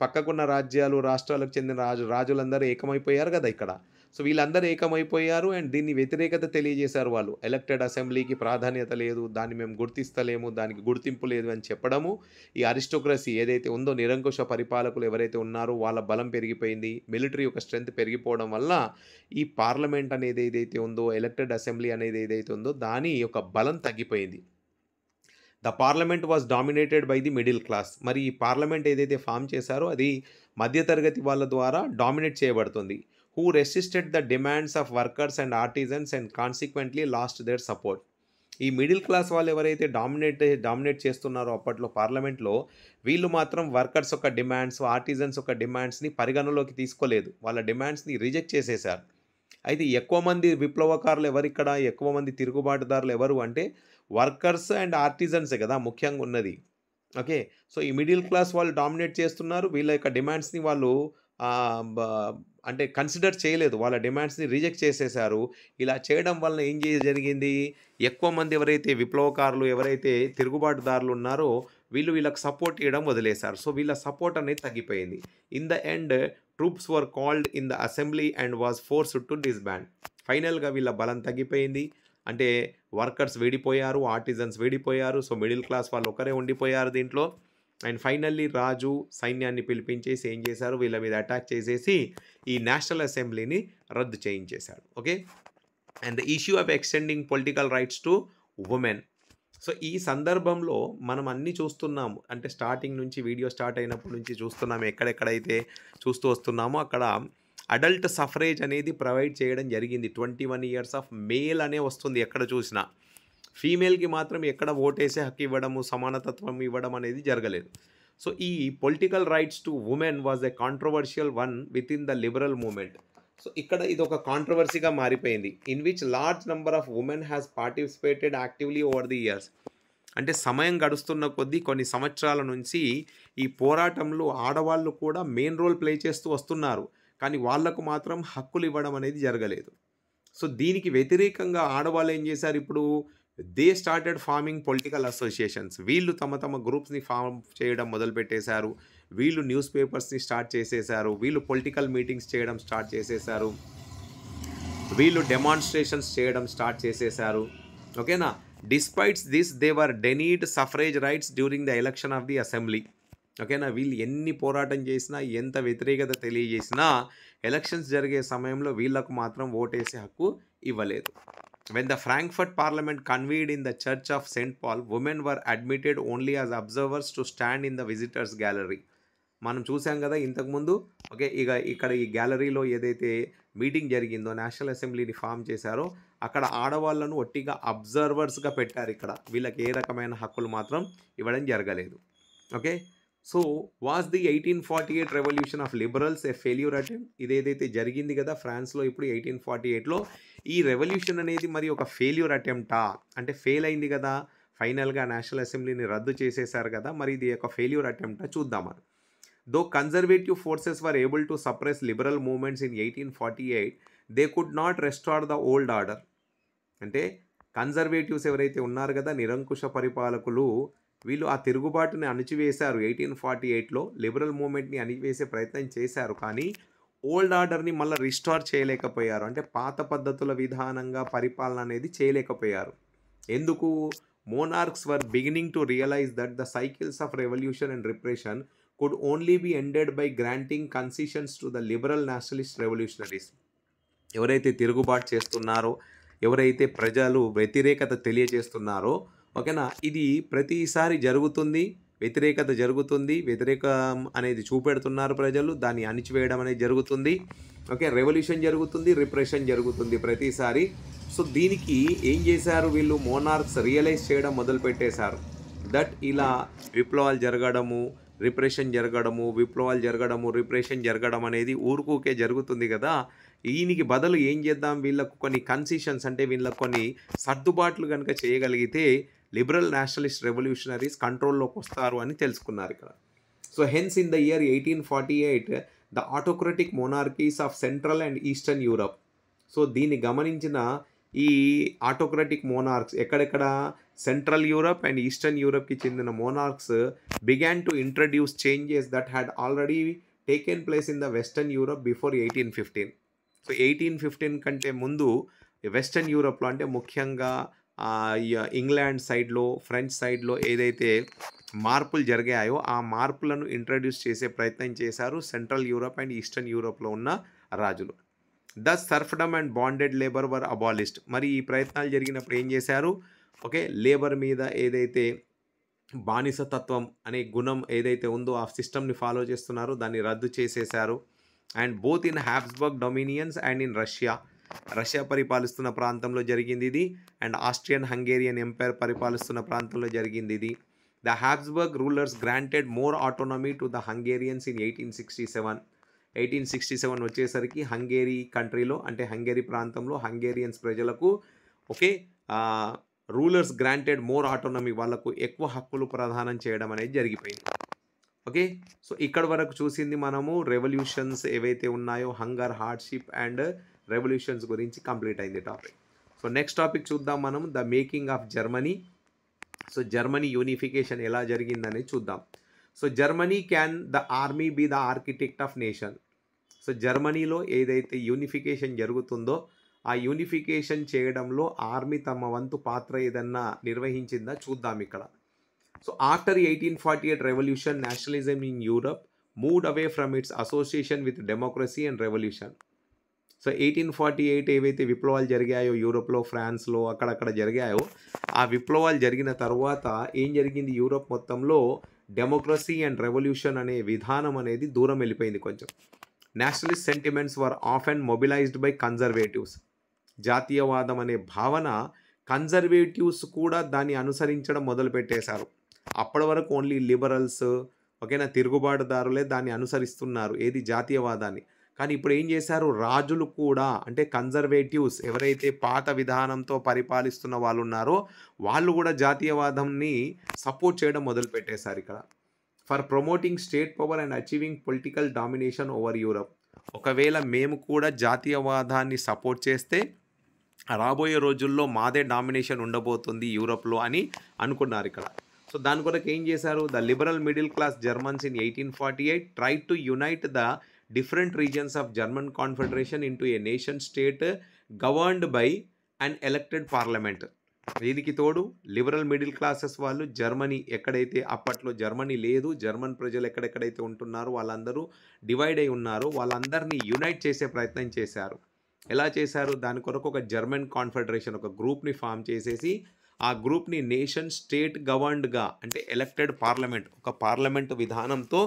పక్కకున్న రాష్ట్రాలకు చెందిన రాజులందరూ ఏకమైపోయారు కదా ఇక్కడ. సో వీళ్ళందరూ ఏకమైపోయారు అండ్ దీన్ని వ్యతిరేకత తెలియజేశారు వాళ్ళు. ఎలక్టెడ్ అసెంబ్లీకి ప్రాధాన్యత లేదు, దాన్ని మేము గుర్తిస్తలేము, దానికి గుర్తింపు లేదు అని చెప్పడము. ఈ అరిస్టోక్రసీ ఏదైతే ఉందో, నిరంకుశ పరిపాలకులు ఎవరైతే ఉన్నారో వాళ్ళ బలం పెరిగిపోయింది, మిలిటరీ యొక్క స్ట్రెంత్ పెరిగిపోవడం వల్ల ఈ పార్లమెంట్ అనేది ఏదైతే ఉందో, ఎలక్టెడ్ అసెంబ్లీ అనేది ఏదైతే ఉందో దాని యొక్క బలం తగ్గిపోయింది. The parliament was dominated by the middle class. మరి ఈ పార్లమెంట్ ఏదైతే ఫామ్ చేశారో అది మధ్యతరగతి వాళ్ళ ద్వారా డామినేట్ చేయబడుతుంది. Who resisted the demands of workers and artisans and consequently last their support. ఈ మిడిల్ క్లాస్ వాళ్ళు ఎవరైతే డామినేట్ చేస్తున్నారో అప్పట్లో పార్లమెంట్లో, వీళ్ళు మాత్రం వర్కర్స్ యొక్క డిమాండ్స్, ఆర్టిజన్స్ యొక్క డిమాండ్స్ని పరిగణలోకి తీసుకోలేదు, వాళ్ళ డిమాండ్స్ని రిజెక్ట్ చేసేశారు. అయితే ఎక్కువ మంది విప్లవకారులు ఎవరు ఇక్కడ, ఎక్కువ మంది తిరుగుబాటుదారులు ఎవరు అంటే వర్కర్స్ అండ్ ఆర్టిజన్సే కదా ముఖ్యంగా ఉన్నది. ఓకే, సో ఈ మిడిల్ క్లాస్ వాళ్ళు డామినేట్ చేస్తున్నారు, వీళ్ళ యొక్క డిమాండ్స్ని వాళ్ళు బ అంటే కన్సిడర్ చేయలేదు. వాళ్ళ డిమాండ్స్‌ని రిజెక్ట్ చేసేశారు. ఇలా చేయడం వలన ఏం జరిగింది, ఎక్కువ మంది ఎవరైతే విప్లవకారులు, ఎవరైతే తిరుగుబాటుదారులు ఉన్నారో వీళ్ళకి సపోర్ట్ ఇయ్యడం వదిలేశారు. సో, వీళ్ళ సపోర్ట్ అనేది తగ్గిపోయింది. In the end troops were called in the assembly and was forced to disband. ఫైనల్‌గా వీళ్ళ బలం తగ్గిపోయింది. అంటే వర్కర్స్ విడిపోయారు, ఆర్టిజన్స్ విడిపోయారు. సో, మిడిల్ క్లాస్ వాళ్ళు ఒకరే ఉండిపోయారు దీంట్లో. అండ్ ఫైనల్లీ రాజు సైన్యాన్ని పిలిపించేసి ఏం చేశారు, వీళ్ళ మీద అటాక్ చేసేసి ఈ నేషనల్ అసెంబ్లీని రద్దు చేయించేశాడు. Okay. And the issue of extending political rights to women. So, ఈ సందర్భంలో మనం అన్నీ చూస్తున్నాము. అంటే స్టార్టింగ్ నుంచి వీడియో స్టార్ట్ అయినప్పటి నుంచి చూస్తున్నాము. ఎక్కడెక్కడైతే చూస్తూ వస్తున్నామో అక్కడ అడల్ట్ సఫరేజ్ అనేది ప్రొవైడ్ చేయడం జరిగింది. 21 ఇయర్స్ ఆఫ్ మేల్ అనే వస్తుంది ఎక్కడ చూసినా. ఫీమేల్‌కి మాత్రం ఎక్కడ ఓటేసే హక్కు ఇవ్వడము, సమానతత్వం ఇవ్వడం అనేది జరగలేదు. సో, ఈ political rights to women was a controversial one within the liberal movement. So, ఇక్కడ ఇదొక కాంట్రోవర్సీగా మారిపోయింది. In which large number of women has participated actively over the years. అంటే సమయం గడుస్తున్న కొద్దీ కొన్ని సంవత్సరాల నుంచి ఈ పోరాటంలో ఆడవాళ్ళు కూడా మెయిన్ రోల్ ప్లే చేస్తూ వస్తున్నారు. కానీ వాళ్లకు మాత్రం హక్కులు ఇవ్వడం అనేది జరగలేదు. సో, దీనికి వ్యతిరేకంగా ఆడవాళ్ళు ఏం చేశారు ఇప్పుడు, they started farming political associations. వీళ్ళు తమ గ్రూప్స్‌ని ఫార్మ్ చేయడం మొదలుపెట్టేశారు. వీళ్ళు న్యూస్ పేపర్స్‌ని స్టార్ట్ చేసేశారు. వీళ్ళు పొలిటికల్ మీటింగ్స్ చేయడం స్టార్ట్ చేసేశారు. వీళ్ళు డెమాన్స్ట్రేషన్స్ చేయడం స్టార్ట్ చేసేశారు. ఓకేనా. Despites this they were denied suffrage rights during the election of the assembly. ఓకేనా. వీళ్ళు ఎన్ని పోరాటం చేసినా, ఎంత వ్యతిరేకత తెలియజేసినా ఎలక్షన్స్ జరిగే సమయంలో వీళ్ళకు మాత్రం ఓటేసే హక్కు ఇవ్వలేదు. When the Frankfurt Parliament convened in the Church of St. Paul, women were admitted only as observers to stand in the visitors gallery. మనం చూసాం కదా ఇంతకుముందు. ఓకే. ఇక్కడ ఈ గ్యాలరీలో ఏదైతే మీటింగ్ జరిగిందో, నేషనల్ అసెంబ్లీని ఫామ్ చేశారో అక్కడ ఆడవాళ్ళను ఒట్టిగా అబ్జర్వర్స్‌గా పెట్టారు ఇక్కడ. వీళ్ళకి ఏ రకమైన హక్కులు మాత్రం ఇవ్వడం జరగలేదు. Okay. So, was the 1848 revolution of liberals a failure attempt? ఇదేదైతే జరిగింది కదా ఫ్రాన్స్‌లో ఇప్పుడు 1848లో, ఈ రెవల్యూషన్ అనేది మరి ఒక ఫెయిల్యూర్ అటెంప్టా? అంటే ఫెయిల్ అయింది కదా, ఫైనల్‌గా నేషనల్ అసెంబ్లీని రద్దు చేసేశారు కదా, మరి ఇది ఒక ఫెయిల్యూర్ అటెంప్టా చూద్దామని. Though conservative forces were able to suppress liberal movements in 1848, they could not restore the old order. అంటే కన్జర్వేటివ్స్ ఎవరైతే ఉన్నారు కదా, నిరంకుశ పరిపాలకులు, వీళ్ళు ఆ తిరుగుబాటుని అణిచివేశారు. 1848లో లిబరల్ మూవ్‌మెంట్‌ని అణిచివేసే ప్రయత్నం చేశారు. కానీ ఓల్డ్ ఆర్డర్‌ని మళ్ళీ రిస్టోర్ చేయలేకపోయారు. అంటే పాత పద్ధతుల విధానంగా పరిపాలన అనేది చేయలేకపోయారు. ఎందుకు? Monarchs were beginning to realise that the cycles of revolution and repression could only be ended by granting concessions to the liberal nationalist revolutionaries. ఎవరైతే తిరుగుబాటు చేస్తున్నారో, ఎవరైతే ప్రజలు వ్యతిరేకత తెలియజేస్తున్నారో, ఓకేనా, ఇది ప్రతిసారి జరుగుతుంది. వ్యతిరేకత జరుగుతుంది. వ్యతిరేకం అనేది చూపెడుతున్నారు ప్రజలు. దాన్ని అణిచివేయడం అనేది జరుగుతుంది. ఓకే. రెవల్యూషన్ జరుగుతుంది, రిప్రెషన్ జరుగుతుంది ప్రతిసారి. సో, దీనికి ఏం చేశారు వీళ్ళు, మోనార్క్స్ రియలైజ్ చేయడం మొదలుపెట్టేశారు. దట్ ఇలా విప్లవాలు జరగడము, రిప్రెషన్ జరగడము, విప్లవాలు జరగడము, రిప్రెషన్ జరగడం అనేది ఊరుకూకే జరుగుతుంది కదా. ఈయనకి బదులు ఏం చేద్దాం, వీళ్ళకు కొన్ని కన్సెషన్స్, అంటే వీళ్ళకు కొన్ని సర్దుబాట్లు కనుక చేయగలిగితే లిబరల్ నేషనలిస్ట్ రెవల్యూషనరీస్ కంట్రోల్లోకి వస్తారు అని తెలుసుకున్నారు ఇక్కడ. So, hence in the year 1848 the autocratic monarchies of central and eastern Europe. So, దీన్ని గమనించిన ఈ ఆటోక్రటిక్ మోనార్క్స్ ఎక్కడెక్కడ, సెంట్రల్ యూరప్ అండ్ ఈస్టర్న్ యూరప్కి చెందిన monarchs began to introduce changes that had already taken place in the western Europe before 1815. So, 1815 కంటే ముందు వెస్టర్న్ యూరప్లో, అంటే ముఖ్యంగా ఇంగ్లాండ్ సైడ్లో, ఫ్రెంచ్ సైడ్లో ఏదైతే మార్పులు జరిగాయో ఆ మార్పులను ఇంట్రడ్యూస్ చేసే ప్రయత్నం చేశారు సెంట్రల్ యూరప్ అండ్ ఈస్టర్న్ యూరప్లో ఉన్న రాజులు. ద సర్ఫ్డమ్ అండ్ బాండెడ్ లేబర్ వర్ అబాలిస్డ్. మరి ఈ ప్రయత్నాలు జరిగినప్పుడు ఏం చేశారు, ఓకే, లేబర్ మీద ఏదైతే బానిసతత్వం అనే గుణం ఏదైతే ఉందో ఆ సిస్టమ్ని ఫాలో చేస్తున్నారో దాన్ని రద్దు చేసేశారు. And both in Habsburg dominions and in Russia పరిపాలిస్తున్న ప్రాంతంలో జరిగింది ఇది. అండ్ ఆస్ట్రియన్ హంగేరియన్ ఎంపైర్ పరిపాలిస్తున్న ప్రాంతంలో జరిగింది ఇది. The Habsburg rulers granted more autonomy to the Hungarians in 1867. 1867 వచ్చేసరికి హంగేరీ కంట్రీలో, అంటే హంగేరీ ప్రాంతంలో హంగేరియన్స్ ప్రజలకు, okay, rulers granted more autonomy, వాళ్ళకు ఎక్కువ హక్కులు ప్రదానం చేయడం అనేది జరిగిపోయింది. ఓకే. సో ఇక్కడి వరకు చూసింది మనము రెవల్యూషన్స్ ఏవైతే ఉన్నాయో హంగర్, హార్డ్‌షిప్ అండ్ రెవల్యూషన్స్ గురించి కంప్లీట్ అయింది టాపిక్. సో నెక్స్ట్ టాపిక్ చూద్దాం మనం the making of Germany. So Germany unification ఎలా జరిగిందనేది చూద్దాం. So Germany can the army be the architect of nation. So జర్మనీలో ఏదైతే యూనిఫికేషన్ జరుగుతుందో ఆ యూనిఫికేషన్ చేయడంలో ఆర్మీ తమ వంతు పాత్ర ఏదన్నా నిర్వహించిందా చూద్దాం ఇక్కడ. So after 1848 revolution nationalism in Europe moved away from it's association with democracy and revolution. So 1848 ఏవైతే విప్లవాలు జరిగాయో యూరోప్లో, ఫ్రాన్స్లో అక్కడక్కడ జరిగాయో ఆ విప్లవాలు జరిగిన తర్వాత ఏం జరిగింది, యూరోప్ మొత్తంలో డెమోక్రసీ అండ్ రెవల్యూషన్ అనే విధానం అనేది దూరం వెళ్ళిపోయింది కొంచెం. Nationalist sentiments were often mobilised by conservatives. జాతీయవాదం అనే భావన కన్జర్వేటివ్స్ కూడా దాన్ని అనుసరించడం మొదలుపెట్టేశారు. అప్పటి వరకు ఓన్లీ లిబరల్స్, ఓకేనా, తిరుగుబాటుదారులే దాన్ని అనుసరిస్తున్నారు, ఏది జాతీయవాదాన్ని. కానీ ఇప్పుడు ఏం చేశారు, రాజులు కూడా అంటే కన్జర్వేటివ్స్ ఎవరైతే పాత విధానంతో పరిపాలిస్తున్న వాళ్ళు ఉన్నారో వాళ్ళు కూడా జాతీయవాదంని సపోర్ట్ చేయడం మొదలుపెట్టేశారు ఇక్కడ. For promoting state power and achieving political domination over Europe. ఒకవేళ మేము కూడా జాతీయవాదాన్ని సపోర్ట్ చేస్తే రాబోయే రోజుల్లో మాదే డామినేషన్ ఉండబోతుంది యూరోప్లో అని అనుకున్నారు ఇక్కడ. సో దాని కొరకు ఏం చేశారు, the liberal middle class Germans in 1848 try to unite the different reasons of German confederation into A nation state governed by and elected parliament. దీనికి తోడు లిబరల్ మిడిల్ క్లాసెస్ వాళ్ళు జర్మనీ ఎక్కడైతే అప్పట్లో జర్మనీ లేదు, జర్మన్ ప్రజలు ఎక్కడెక్కడైతే ఉంటున్నారో వాళ్ళందరూ డివైడ్ అయి ఉన్నారు, వాళ్ళందరినీ యునైట్ చేసే ప్రయత్నం చేశారు. ఎలా చేశారు, దాని కొరకు ఒక జర్మన్ కాన్ఫెడరేషన్ ఒక గ్రూప్ని ఫామ్ చేసేసి ఆ గ్రూప్ని నేషన్ స్టేట్ గవర్న్డ్గా అంటే ఎలక్టెడ్ పార్లమెంట్, ఒక పార్లమెంట్ విధానంతో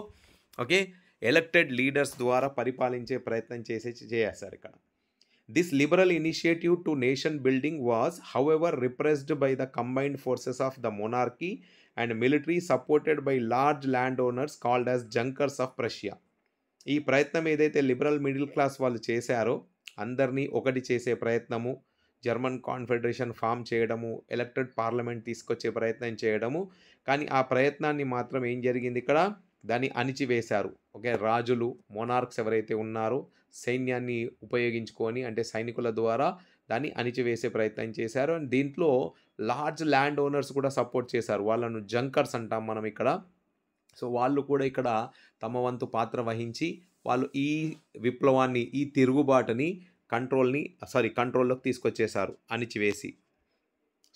ఓకే ఎలక్టెడ్ లీడర్స్ ద్వారా పరిపాలించే ప్రయత్నం చేశారు ఇక్కడ. This liberal initiative to nation building was however repressed by the combined forces of the monarchy and military supported by large landowners called as Junkers of Prussia. ఈ ప్రయత్నం ఏదైతే లిబరల్ మిడిల్ క్లాస్ వాళ్ళు చేశారో అందరినీ ఒకటి చేసే ప్రయత్నము, జర్మన్ కాన్ఫెడరేషన్ ఫామ్ చేయడము, ఎలక్టెడ్ పార్లమెంట్ తీసుకొచ్చే ప్రయత్నం చేయడము, కానీ ఆ ప్రయత్నాన్ని మాత్రం ఏం జరిగింది ఇక్కడ, దాన్ని అణిచివేశారు. ఓకే, రాజులు మొనార్క్స్ ఎవరైతే ఉన్నారో సైన్యాన్ని ఉపయోగించుకొని అంటే సైనికుల ద్వారా దాన్ని అణిచివేసే ప్రయత్నం చేశారు. అండ్ దీంట్లో లార్జ్ ల్యాండ్ ఓనర్స్ కూడా సపోర్ట్ చేశారు, వాళ్ళను జంకర్స్ అంటాం మనం ఇక్కడ. సో వాళ్ళు కూడా ఇక్కడ తమ వంతు పాత్ర వహించి వాళ్ళు ఈ విప్లవాన్ని, ఈ తిరుగుబాటుని కంట్రోల్లోకి తీసుకొచ్చేశారు అణిచివేసి.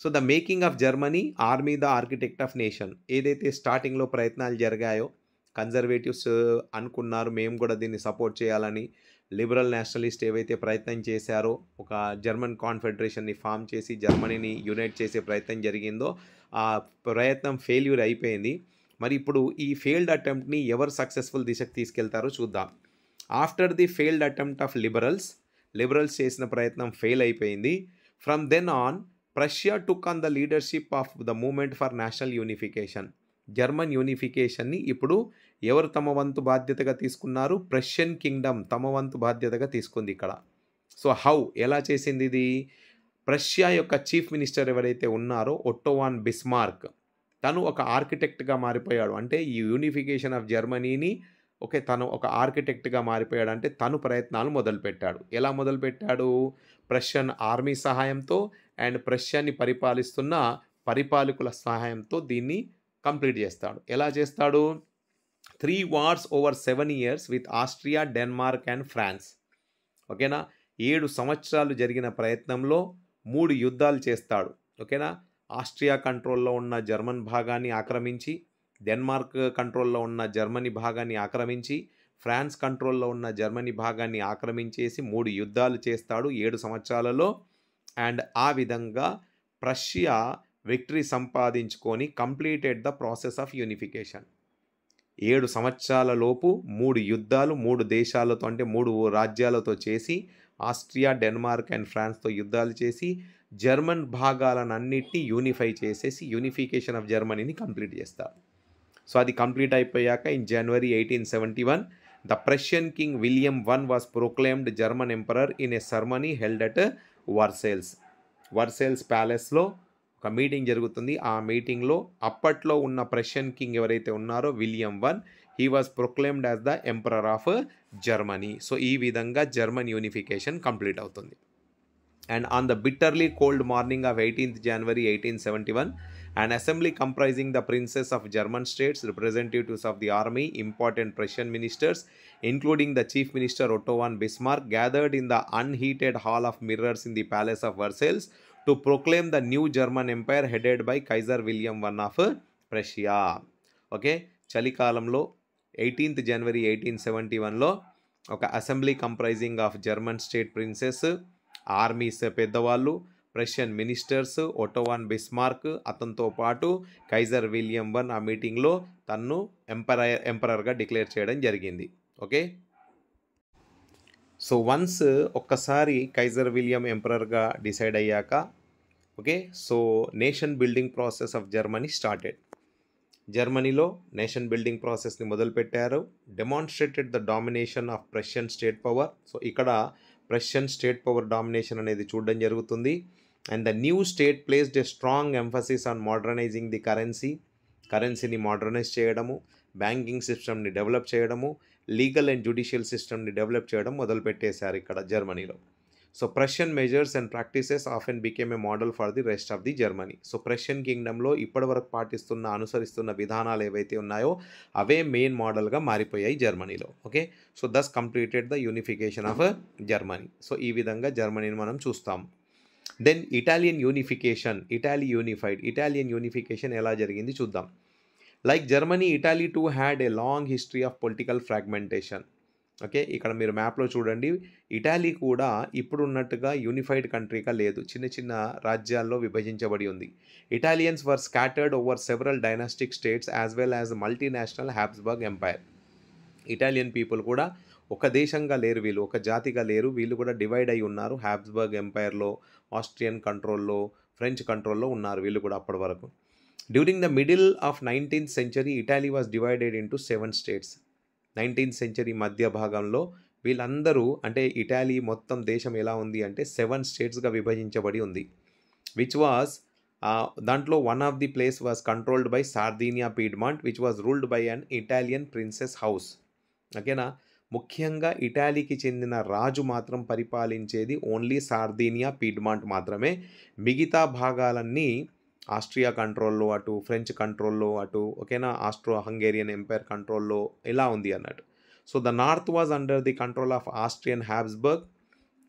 So the making of Germany army the architect of nation. ఏదైతే స్టార్టింగ్లో ప్రయత్నాలు జరిగాయో కన్జర్వేటివ్స్ అనుకున్నారు మేము కూడా దీన్ని సపోర్ట్ చేయాలని, లిబరల్ నేషనలిస్ట్ ఏవైతే ప్రయత్నం చేశారో ఒక జర్మన్ కాన్ఫెడరేషన్ని ఫామ్ చేసి జర్మనీని యునైట్ చేసే ప్రయత్నం జరిగిందో ఆ ప్రయత్నం ఫెయిల్యూర్ అయిపోయింది. మరి ఇప్పుడు ఈ ఫెయిల్డ్ అటెంప్ట్ని ఎవరు సక్సెస్ఫుల్ దిశకు తీసుకెళ్తారో చూద్దాం. After the failed attempt of liberals చేసిన ప్రయత్నం ఫెయిల్ అయిపోయింది. From then on Prussia took on the leadership of the moment for national unification. German యూనిఫికేషన్ని ఇప్పుడు ఎవరు తమ వంతు బాధ్యతగా తీసుకున్నారు, ప్రషియన్ కింగ్డమ్ తమ వంతు బాధ్యతగా తీసుకుంది ఇక్కడ. సో ఎలా చేసింది ఇది, ప్రషియా యొక్క చీఫ్ మినిస్టర్ ఎవరైతే ఉన్నారో ఒట్టో వాన్ బిస్మార్క్, తను ఒక ఆర్కిటెక్ట్గా మారిపోయాడు. అంటే ఈ యూనిఫికేషన్ ఆఫ్ జర్మనీని తను ఒక ఆర్కిటెక్ట్గా మారిపోయాడు. అంటే తను ప్రయత్నాలు మొదలుపెట్టాడు. ఎలా మొదలుపెట్టాడు, ప్రషియన్ ఆర్మీ సహాయంతో అండ్ ప్రషియాని పరిపాలిస్తున్న పరిపాలకుల సహాయంతో దీన్ని కంప్లీట్ చేస్తాడు. ఎలా చేస్తాడు, 3 wars over 7 years with Austria, Denmark and France. ఓకేనా, 7 సంవత్సరాలు జరిగిన ప్రయత్నంలో 3 యుద్ధాలు చేస్తాడు. ఓకేనా, ఆస్ట్రియా కంట్రోల్లో ఉన్న జర్మన్ భాగాన్ని ఆక్రమించి, డెన్మార్క్ కంట్రోల్లో ఉన్న జర్మనీ భాగాన్ని ఆక్రమించి, ఫ్రాన్స్ కంట్రోల్లో ఉన్న జర్మనీ భాగాన్ని ఆక్రమించేసి 3 యుద్ధాలు చేస్తాడు 7 సంవత్సరాలలో. అండ్ ఆ విధంగా ప్రషియా విక్టరీ సంపాదించుకొని completed the process of unification. 7 సంవత్సరాల లోపు 3 యుద్ధాలు 3 దేశాలతో అంటే 3 రాజ్యాలతో చేసి, ఆస్ట్రియా, డెన్మార్క్ అండ్ ఫ్రాన్స్తో యుద్ధాలు చేసి జర్మన్ భాగాలన్నింటినీ యూనిఫై చేసేసి యూనిఫికేషన్ ఆఫ్ జర్మనీని కంప్లీట్ చేస్తారు. సో అది కంప్లీట్ అయిపోయాక in January 1871 the Prussian king William I was proclaimed German emperor in a ceremony held at Versailles ప్యాలెస్లో ఒక మీటింగ్ జరుగుతుంది. ఆ మీటింగ్లో అప్పట్లో ఉన్న ప్రషియన్ కింగ్ ఎవరైతే ఉన్నారో William I he was proclaimed as the Emperor of Germany. So ఈ విధంగా జర్మన్ యూనిఫికేషన్ కంప్లీట్ అవుతుంది. And on the bitterly cold morning of 18th January 1871, an assembly comprising the princes of German states, representatives of the army, important Prussian ministers, including the chief minister Otto von Bismarck, gathered in the unheated hall of mirrors in the palace of Versailles to proclaim the new German empire headed by Kaiser William I of Prussia. Okay, చలికాలంలో 18th January 1871లో ఒక assembly comprising of German state princes, armies పెద్దవాళ్ళు, Prussian ministers, Otto von Bismarck, అతనితో పాటు కైజర్ విలియం వన్ ఆ మీటింగ్లో తన్ను ఎంపరర్గా డిక్లేర్ చేయడం జరిగింది. ఓకే, సో వన్స్ ఒక్కసారి కైజర్ విలియం ఎంపరర్గా డిసైడ్ అయ్యాక, okay, so nation building process of Germany started. జర్మనీలో నేషన్ బిల్డింగ్ ప్రాసెస్ని మొదలుపెట్టారు. Demonstrated the domination of Prussian state power. So ఇక్కడ ప్రషియన్ స్టేట్ పవర్ డామినేషన్ అనేది చూడడం జరుగుతుంది. And the new state placed a strong emphasis on modernising the కరెన్సీని మోడర్నైజ్ చేయడము, బ్యాంకింగ్ సిస్టమ్ని డెవలప్ చేయడము, లీగల్ అండ్ జ్యుడిషియల్ సిస్టమ్ని డెవలప్ చేయడం మొదలుపెట్టేశారు ఇక్కడ జర్మనీలో. So Prussian measures and practices often became a model for the rest of the Germany. So Prussian కింగ్డమ్లో ఇప్పటివరకు అనుసరిస్తున్న విధానాలు ఏవైతే ఉన్నాయో అవే మెయిన్ మోడల్గా మారిపోయాయి జర్మనీలో. Okay, so thus completed the unification of Germany. So ఈ విధంగా జర్మనీని మనం చూస్తాము. దెన్ ఇటాలియన్ యూనిఫికేషన్ ఎలా జరిగింది చూద్దాం. Like Germany, Italy two had a long history of political fragmentation. Okay, ఇక్కడ మీరు మ్యాప్లో చూడండి, ఇటాలీ కూడా ఇప్పుడు ఉన్నట్టుగా యూనిఫైడ్ కంట్రీగా లేదు, చిన్న చిన్న రాజ్యాల్లో విభజించబడి ఉంది. Italians were scattered over several dynastic states as well as multinational Habsburg empire. Italian people కూడా ఒక దేశంగా లేరు, వీళ్ళు ఒక జాతిగా లేరు, వీళ్ళు కూడా డివైడ్ అయి ఉన్నారు. హ్యాబ్స్బర్గ్ ఎంపైర్లో, ఆస్ట్రియన్ కంట్రోల్లో, ఫ్రెంచ్ కంట్రోల్లో ఉన్నారు వీళ్ళు కూడా అప్పటి వరకు. During the middle of 19th century, Italy was divided into 7 states. 19th century మధ్య భాగంలో వీళ్ళందరూ, అంటే ఇటాలీ మొత్తం దేశం ఎలా ఉంది అంటే 7 స్టేట్స్గా విభజించబడి ఉంది. విచ్ వాజ్ దాంట్లో one of the place was controlled by Sardinia Piedmont, which was ruled by an Italian princes house. ఓకేనా, ముఖ్యంగా ఇటాలీకి చెందిన రాజు మాత్రం పరిపాలించేది ఓన్లీ సార్దీనియా పీడ్మాంట్ మాత్రమే. మిగతా భాగాలన్నీ ఆస్ట్రియా కంట్రోల్లో, అటు ఫ్రెంచ్ కంట్రోల్లో, అటు ఓకేనా ఆస్ట్రో హంగేరియన్ ఎంపైర్ కంట్రోల్లో ఇలా ఉంది అన్నట్టు. So the north was under the control of Austrian Habsburg,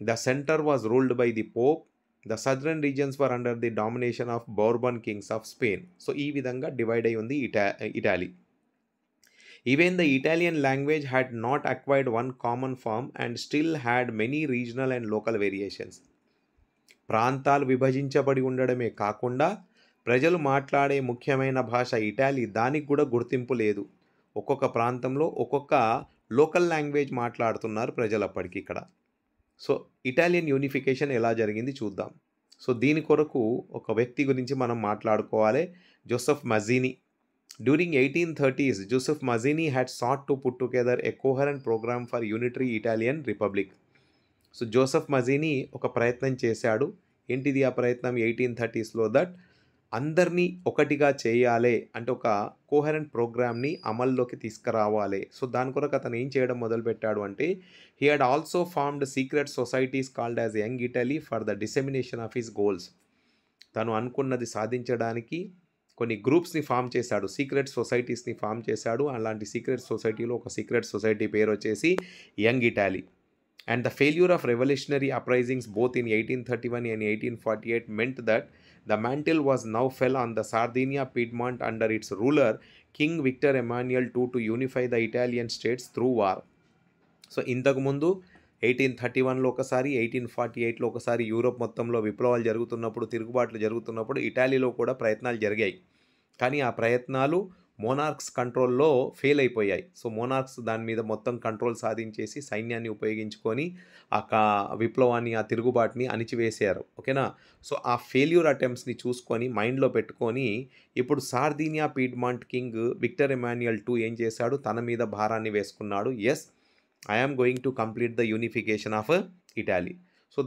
the centre was ruled by the pope, the southern regions were under the domination of Bourbon kings of Spain. So ఈ విధంగా డివైడ్ అయి ఉంది Italy. Even the Italian language had not acquired one common form and still had many regional and local variations. ప్రాంతాలు విభజించబడి ఉండడమే కాకుండా ప్రజలు మాట్లాడే ముఖ్యమైన భాష ఇటాలీ, దానికి కూడా గుర్తింపు లేదు. ఒక్కొక్క ప్రాంతంలో ఒక్కొక్క లోకల్ లాంగ్వేజ్ మాట్లాడుతున్నారు ప్రజలు అప్పటికి ఇక్కడ. సో ఇటాలియన్ యూనిఫికేషన్ ఎలా జరిగింది చూద్దాం. సో దీని కొరకు ఒక వ్యక్తి గురించి మనం మాట్లాడుకోవాలి, Joseph Mazzini. During 1830s, Joseph Mazzini had sought to put together a coherent programme for unitary Italian republic. So Joseph Mazzini ఒక ప్రయత్నం చేశాడు. ఏంటిది ఆ ప్రయత్నం? 1830sలో దట్ అందరినీ ఒకటిగా చేయాలి అంటే ఒక కోహరెంట్ ప్రోగ్రామ్ని అమల్లోకి తీసుకురావాలి. సో దాని కొరకు అతను ఏం చేయడం మొదలుపెట్టాడు అంటే, he had also formed secret societies called as young Italy for the dissemination of his goals. తను అనుకున్నది సాధించడానికి కొన్ని గ్రూప్స్ని ఫామ్ చేశాడు, సీక్రెట్ సొసైటీస్ని ఫామ్ చేశాడు. అలాంటి సీక్రెట్ సొసైటీలో ఒక సీక్రెట్ సొసైటీ పేరు వచ్చేసి young Italy. And the failure of revolutionary uprisings both in 1831 and 1848 meant that the mantle was now fell on the Sardinia Piedmont under its ruler, King Victor Emmanuel II, to unify the Italian states through war. So ఇంతకు ముందు 1831లో ఒకసారి, 1848లో ఒకసారి యూరోప్ మొత్తంలో విప్లవాలు జరుగుతున్నప్పుడు, తిరుగుబాట్లు జరుగుతున్నప్పుడు ఇటాలీలో కూడా ప్రయత్నాలు జరిగాయి. కానీ ఆ ప్రయత్నాలు మోనార్క్స్ కంట్రోల్లో ఫెయిల్ అయిపోయాయి. సో మోనార్క్స్ దాని మీద మొత్తం కంట్రోల్ సాధించేసి సైన్యాన్ని ఉపయోగించుకొని ఆ విప్లవాన్ని, ఆ తిరుగుబాటుని అణిచివేశారు. ఓకేనా, సో ఆ ఫెయిల్యూర్ అటెంప్ట్స్ని చూసుకొని మైండ్లో పెట్టుకొని ఇప్పుడు Sardinia Piedmont king Victor Emmanuel II ఏం చేశాడు, తన మీద భారాన్ని వేసుకున్నాడు. Yes, I am going to complete the unification of Italy. So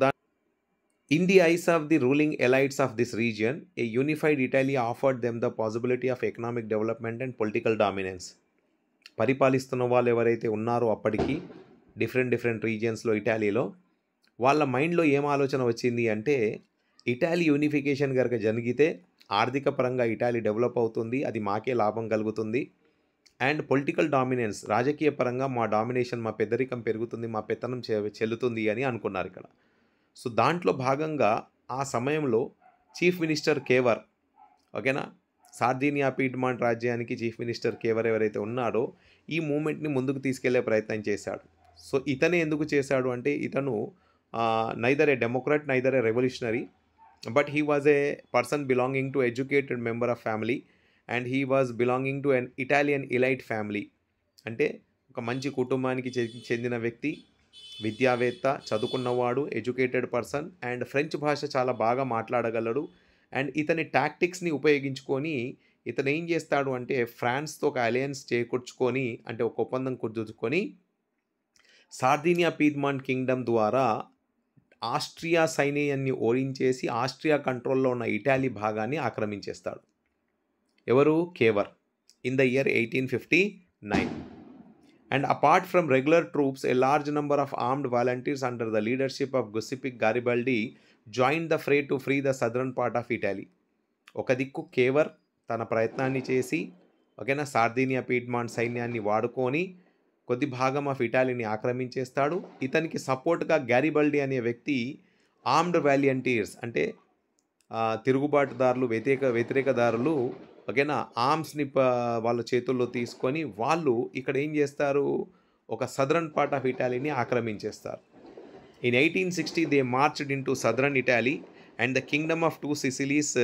in the eyes of the ruling elites of this region, a unified Italy offered them the possibility of economic development and political dominance. పరిపాలిస్తున్న వాళ్ళు ఎవరైతే ఉన్నారో అప్పటికి డిఫరెంట్ రీజియన్స్లో ఇటాలీలో, వాళ్ళ మైండ్లో ఏం ఆలోచన వచ్చింది అంటే, ఇటాలీ యూనిఫికేషన్ గనక జరిగితే ఆర్థిక పరంగా ఇటాలీ డెవలప్ అవుతుంది, అది మాకే లాభం కలుగుతుంది. అండ్ పొలిటికల్ డామినెన్స్, రాజకీయ పరంగా మా డామినేషన్, మా పెద్దరికం పెరుగుతుంది, మా పెత్తనం చెల్లుతుంది అని అనుకున్నారు ఇక్కడ. సో దాంట్లో భాగంగా ఆ సమయంలో చీఫ్ మినిస్టర్ కేవర్, ఓకేనా, సార్దీనియా పీడ్మాంట్ రాజ్యానికి చీఫ్ మినిస్టర్ కేవర్ ఎవరైతే ఉన్నాడో ఈ మూమెంట్ని ముందుకు తీసుకెళ్లే ప్రయత్నం చేశాడు. సో ఇతనే ఎందుకు చేశాడు అంటే, ఇతను neither A Democrat neither A revolutionary, but he was a person belonging to educated member of family and he was belonging to an Italian elite family. అంటే ఒక మంచి కుటుంబానికి చెందిన వ్యక్తి, విద్యావేత్త, చదువుకున్నవాడు, ఎడ్యుకేటెడ్ పర్సన్ అండ్ ఫ్రెంచ్ భాష చాలా బాగా మాట్లాడగలడు. అండ్ ఇతని టాక్టిక్స్ని ఉపయోగించుకొని ఇతను ఏం చేస్తాడు అంటే, ఫ్రాన్స్తో ఒక అలయన్స్ చేకూర్చుకొని, అంటే ఒక ఒప్పందం కుదుర్చుకొని సార్దీనియా పీడ్మాంట్ కింగ్డమ్ ద్వారా ఆస్ట్రియా సైన్యాన్ని ఓడించేసి ఆస్ట్రియా కంట్రోల్లో ఉన్న ఇటాలీ భాగాన్ని ఆక్రమించేస్తాడు. ఎవరు? Cavour. In the year 1859. And apart from regular troops, a large number of armed volunteers under the leadership of Giuseppe Garibaldi joined the fray to free the southern part of Italy. ఒక దిక్కు కేవర్ తన ప్రయత్నాన్ని చేసి, ఓకేనా, సార్దీనియా పీడ్మాంట్ సైన్యాన్ని వాడుకొని కొద్ది భాగం ఆఫ్ ఇటాలీని ఆక్రమించేస్తాడు. ఇతనికి సపోర్ట్గా గ్యారిబల్డి అనే వ్యక్తి ఆర్మ్డ్ వాలియంటీర్స్, అంటే తిరుగుబాటుదారులు, వ్యతిరేకదారులు, ఓకేనా, ఆర్మ్స్ని వాళ్ళ చేతుల్లో తీసుకొని వాళ్ళు ఇక్కడ ఏం చేస్తారు, ఒక సదరన్ పార్ట్ ఆఫ్ ఇటాలీని ఆక్రమించేస్తారు. In 1860 they marched into southern Italy and the kingdom of two Sicilies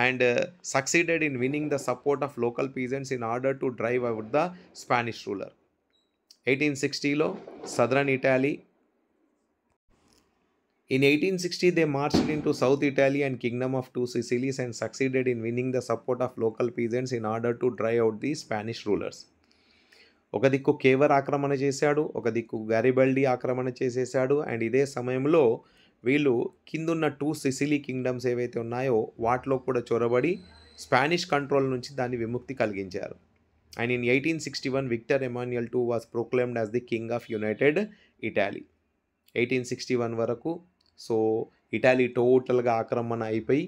and succeeded in winning the support of local peasants in order to drive out the Spanish ruler. 1860లో southern Italy. In 1860, they marched into South Italy and Kingdom of Two Sicilies and succeeded in winning the support of local peasants in order to drive out the Spanish rulers. ఒక దిక్కు కేవర్ ఆక్రమణ చేశాడు, ఒక దిక్కు గ్యారిబల్డి ఆక్రమణ చేసేసాడు. అండ్ ఇదే సమయంలో వీళ్ళు కిందున్న టూ సిసిలీ కింగ్డమ్స్ ఏవైతే ఉన్నాయో వాటిలో కూడా చొరబడి స్పానిష్ కంట్రోల్ నుంచి దాన్ని విముక్తి కలిగించారు. And in 1861 Victor Emmanuel II was proclaimed as the king of united Italy. 1861 వరకు సో ఇటాలీ టోటల్గా ఆక్రమణ అయిపోయి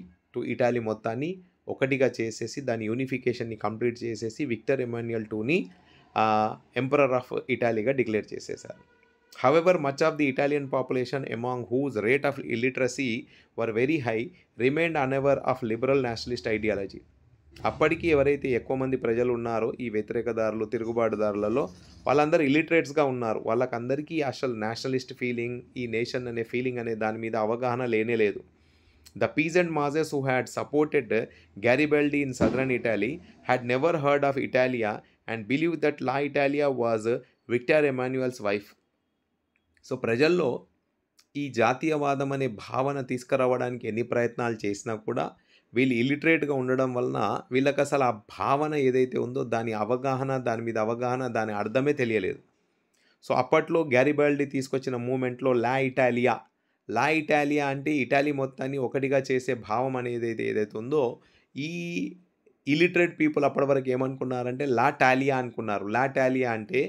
ఇటాలీ మొత్తాన్ని ఒకటిగా చేసేసి దాని యూనిఫికేషన్ని కంప్లీట్ చేసేసి విక్టర్ ఎమాన్యుయల్ IIని ఎంపరర్ ఆఫ్ ఇటాలీగా డిక్లేర్ చేసేశారు. However much of the Italian population among whose rate of illiteracy were very high remained unaware of liberal nationalist ideology. అప్పటికి ఎవరైతే ఎక్కువ మంది ప్రజలు ఉన్నారో ఈ వ్యతిరేకదారులు, తిరుగుబాటుదారులలో, వాళ్ళందరూ ఇల్లిటరేట్స్గా ఉన్నారు. వాళ్ళకందరికీ అసలు నేషనలిస్ట్ ఫీలింగ్, ఈ నేషన్ అనే ఫీలింగ్ అనే దాని మీద అవగాహన లేనే లేదు. The peasant masses who had supported Garibaldi in southern Italy had never heard of Italia and believe that la Italia was Victor Emmanuel's wife. So ప్రజల్లో ఈ జాతీయవాదం అనే భావన తీసుకురావడానికి ఎన్ని ప్రయత్నాలు చేసినా కూడా వీళ్ళు ఇల్లిటరేట్గా ఉండడం వలన వీళ్ళకి అసలు ఆ భావన ఏదైతే ఉందో దాని అవగాహన, దాని మీద అవగాహన, దాని అర్థమే తెలియలేదు. సో అప్పట్లో గ్యారిబల్డి తీసుకొచ్చిన మూమెంట్లో లా ఇటాలియా అంటే ఇటాలీ మొత్తాన్ని ఒకటిగా చేసే భావం అనేది ఏదైతే ఉందో ఈ ఇల్లిటరేట్ పీపుల్ అప్పటి వరకు ఏమనుకున్నారంటే లా టాలియా అనుకున్నారు. లా టాలియా అంటే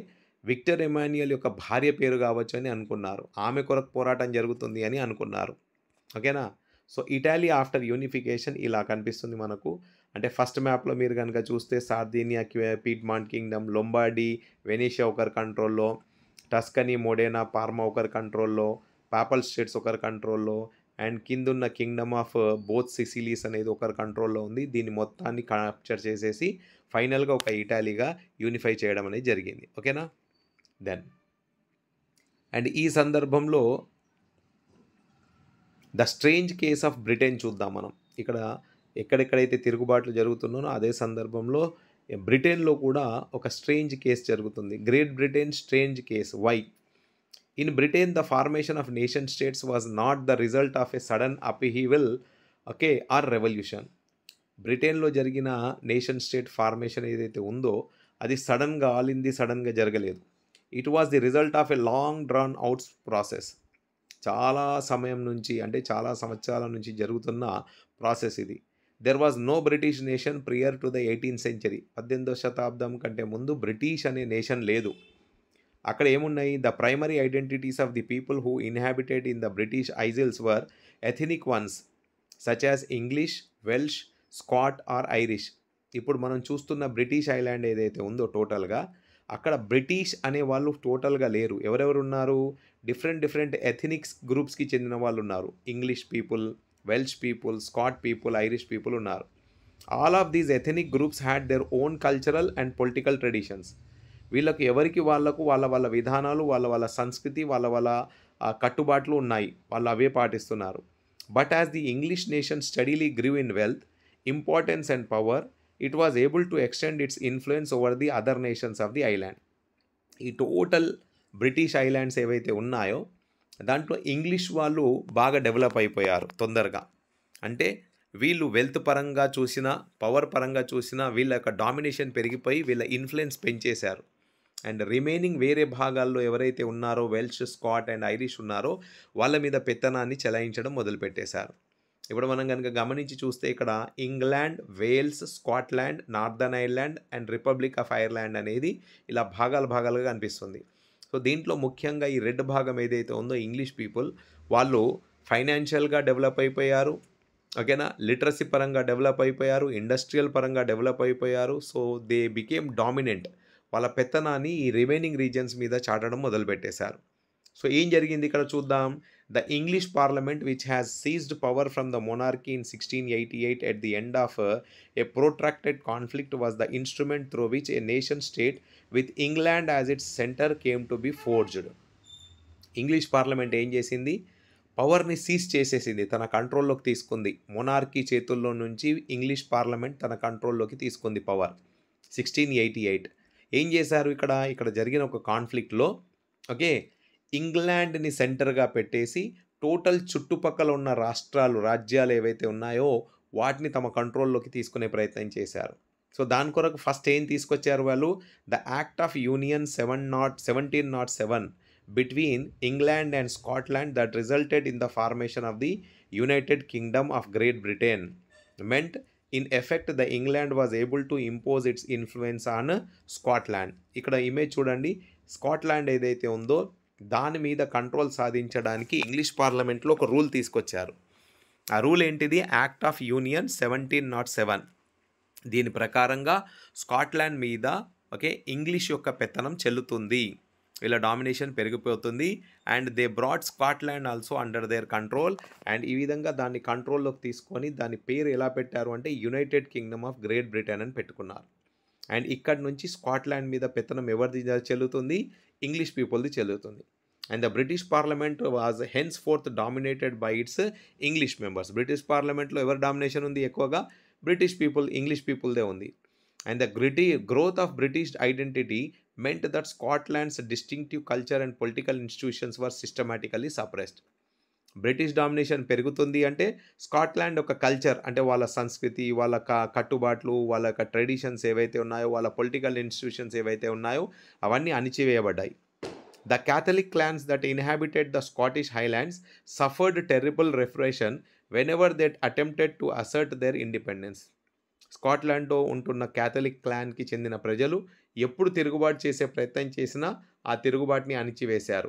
విక్టర్ ఎమాన్యుయల్ యొక్క భార్య పేరు కావచ్చు అని అనుకున్నారు. ఆమె కొరకు పోరాటం జరుగుతుంది అని అనుకున్నారు. ఓకేనా. సో ఇటాలీ ఆఫ్టర్ యూనిఫికేషన్ ఇలా కనిపిస్తుంది మనకు. అంటే ఫస్ట్ మ్యాప్లో మీరు కనుక చూస్తే సార్దీనియా పీడ్మాంట్ కింగ్డమ్, లొంబార్డీ, వెనీషియా ఒకరి కంట్రోల్లో, టస్కనీ, మోడేనా, పార్మా ఒకరి కంట్రోల్లో, పాపల్ స్టేట్స్ ఒకరి కంట్రోల్లో, అండ్ కిందున్న కింగ్డమ్ ఆఫ్ బోత్ సిసిలీస్ అనేది ఒకరి కంట్రోల్లో ఉంది. దీన్ని మొత్తాన్ని క్యాప్చర్ చేసేసి ఫైనల్గా ఒక ఇటాలీగా యూనిఫై చేయడం అనేది జరిగింది. ఓకేనా. దెన్ అండ్ ఈ సందర్భంలో the strange case of Britain చూద్దాం మనం. ఇక్కడ ఎక్కడెక్కడైతే తిరుగుబాట్లు జరుగుతున్నానో అదే సందర్భంలో బ్రిటన్లో కూడా ఒక స్ట్రేంజ్ కేస్ జరుగుతుంది. Great Britain strange case. Why? In Britain the formation of nation states was not the result of a sudden upheaval, okay, or revolution. బ్రిటన్లో జరిగిన నేషన్ స్టేట్ ఫార్మేషన్ ఏదైతే ఉందో అది సడన్గా జరగలేదు. It was the result of a long drawn outs process. చాలా సమయం నుంచి, అంటే చాలా సంవత్సరాల నుంచి జరుగుతున్న ప్రాసెస్ ఇది. There was no British nation prior to the 18th century. 18వ శతాబ్దం కంటే ముందు బ్రిటిష్ అనే నేషన్ లేదు. అక్కడ ఏమున్నాయి? The primary identities of the people who inhabited in the British Isles were ethnic ones such as English, Welsh, Scot or Irish. ఇప్పుడు మనం చూస్తున్న బ్రిటిష్ ఐలాండ్ ఏదైతే ఉందో టోటల్గా, అక్కడ బ్రిటిష్ అనే వాళ్ళు టోటల్గా లేరు. ఎవరెవరు ఉన్నారు? డిఫరెంట్ ఎథనిక్స్ గ్రూప్స్కి చెందిన వాళ్ళు ఉన్నారు. English people, Welsh people, Scot people, Irish people ఉన్నారు. All of these ethnic groups had their own cultural and political traditions. వీళ్ళకి ఎవరికి వాళ్ళకు వాళ్ళ విధానాలు, వాళ్ళ సంస్కృతి, వాళ్ళ కట్టుబాట్లు ఉన్నాయి. వాళ్ళు అవే పాటిస్తున్నారు. But as the English nation steadily grieve in wealth, importance and power, it was able to extend it's influence over the other nations of the island. ఈ టోటల్ బ్రిటిష్ ఐలాండ్స్ ఏవైతే ఉన్నాయో దాంట్లో ఇంగ్లీష్ వాళ్ళు బాగా డెవలప్ అయిపోయారు తొందరగా. అంటే వీళ్ళు వెల్త్ పరంగా చూసినా, పవర్ పరంగా చూసినా వీళ్ళ యొక్క డామినేషన్ పెరిగిపోయి వీళ్ళ ఇన్ఫ్లుయెన్స్ పెంచేశారు. అండ్ రిమైనింగ్ వేరే భాగాల్లో ఎవరైతే ఉన్నారో వెల్ష్, స్కాట్ అండ్ ఐరిష్ ఉన్నారో వాళ్ళ మీద పెత్తనాన్ని చెలాయించడం మొదలుపెట్టేశారు. ఇప్పుడు మనం కనుక గమనించి చూస్తే ఇక్కడ England, Wales, Scotland, Northern Ireland and Republic of Ireland అనేది ఇలా భాగాలుగా కనిపిస్తుంది. సో దీంట్లో ముఖ్యంగా ఈ రెడ్ భాగం ఏదైతే ఉందో ఇంగ్లీష్ పీపుల్, వాళ్ళు ఫైనాన్షియల్గా డెవలప్ అయిపోయారు. ఓకేనా, లిటరసీ పరంగా డెవలప్ అయిపోయారు, ఇండస్ట్రియల్ పరంగా డెవలప్ అయిపోయారు. So they became dominant. వాళ్ళ పెత్తనాన్ని ఈ రిమైనింగ్ రీజన్స్ మీద చాటడం మొదలుపెట్టేశారు. సో ఏం జరిగింది ఇక్కడ చూద్దాం. The English parliament which has seized power from the monarchy in 1688 at the end of A protracted conflict was the instrument through which A nation state with England as it's centre came to be forged. English parliament ఏం చేసింది? పవర్ని సీజ్ చేసేసింది, తన కంట్రోల్లోకి తీసుకుంది. మొనార్కీ చేతుల్లో నుంచి ఇంగ్లీష్ పార్లమెంట్ తన కంట్రోల్లోకి తీసుకుంది పవర్. 1688 ఏం చేశారు? ఇక్కడ జరిగిన ఒక కాన్ఫ్లిక్ట్లో ఓకే ఇంగ్లాండ్ని సెంటర్గా పెట్టేసి టోటల్ చుట్టుపక్కల ఉన్న రాజ్యాలు ఏవైతే ఉన్నాయో వాటిని తమ కంట్రోల్లోకి తీసుకునే ప్రయత్నం చేశారు. సో దాని కొరకు ఫస్ట్ ఏం తీసుకొచ్చారు వాళ్ళు? The act of union 1707 between England and Scotland that resulted in the formation of the United Kingdom of great Britain meant in effect the England was able to impose it's influence on Scotland. ఇక్కడ ఇమేజ్ చూడండి. స్కాట్లాండ్ ఏదైతే ఉందో దాని మీద కంట్రోల్ సాధించడానికి ఇంగ్లీష్ పార్లమెంట్లో ఒక రూల్ తీసుకొచ్చారు. ఆ రూల్ ఏంటిది? Act of union 1707. దీని ప్రకారంగా స్కాట్లాండ్ మీద ఓకే ఇంగ్లీష్ యొక్క పెత్తనం చెల్లుతుంది, వీళ్ళ డామినేషన్ పెరిగిపోతుంది. And they brought Scotland also under their control. And ఈ విధంగా దాన్ని కంట్రోల్లోకి తీసుకొని దాని పేరు ఎలా పెట్టారు అంటే United Kingdom of great Britain అని పెట్టుకున్నారు. అండ్ ఇక్కడ నుంచి స్కాట్లాండ్ మీద పెత్తనం ఎవరిది చెల్లుతుంది? ఇంగ్లీష్ పీపుల్ది చెల్లుతుంది. And the British parliament was hence fourth dominated by it's English members. British పార్లమెంట్లో ఎవరి డామినేషన్ ఉంది? ఎక్కువగా బ్రిటిష్ పీపుల్, ఇంగ్లీష్ పీపుల్దే ఉంది. And the growth of British identity meant that Scotland's distinctive culture and political institutions were systematically suppressed. British domination పెరుగుతుంది అంటే స్కాట్లాండ్ ఒక కల్చర్ అంటే వాళ్ళ సంస్కృతి, వాళ్ళ కట్టుబాట్లు, వాళ్ళ యొక్క ట్రెడిషన్స్ ఏవైతే ఉన్నాయో, వాళ్ళ పొలిటికల్ ఇన్స్టిట్యూషన్స్ ఏవైతే ఉన్నాయో అవన్నీ అణిచివేయబడ్డాయి. The Catholic clans that inhabited the Scottish Highlands suffered terrible repression whenever they attempted to assert their independence. స్కాట్లాండ్లో ఉంటున్న క్యాథలిక్ క్లాన్కి చెందిన ప్రజలు ఎప్పుడు తిరుగుబాటు చేసే ప్రయత్నం చేసినా ఆ తిరుగుబాటుని అణిచివేశారు,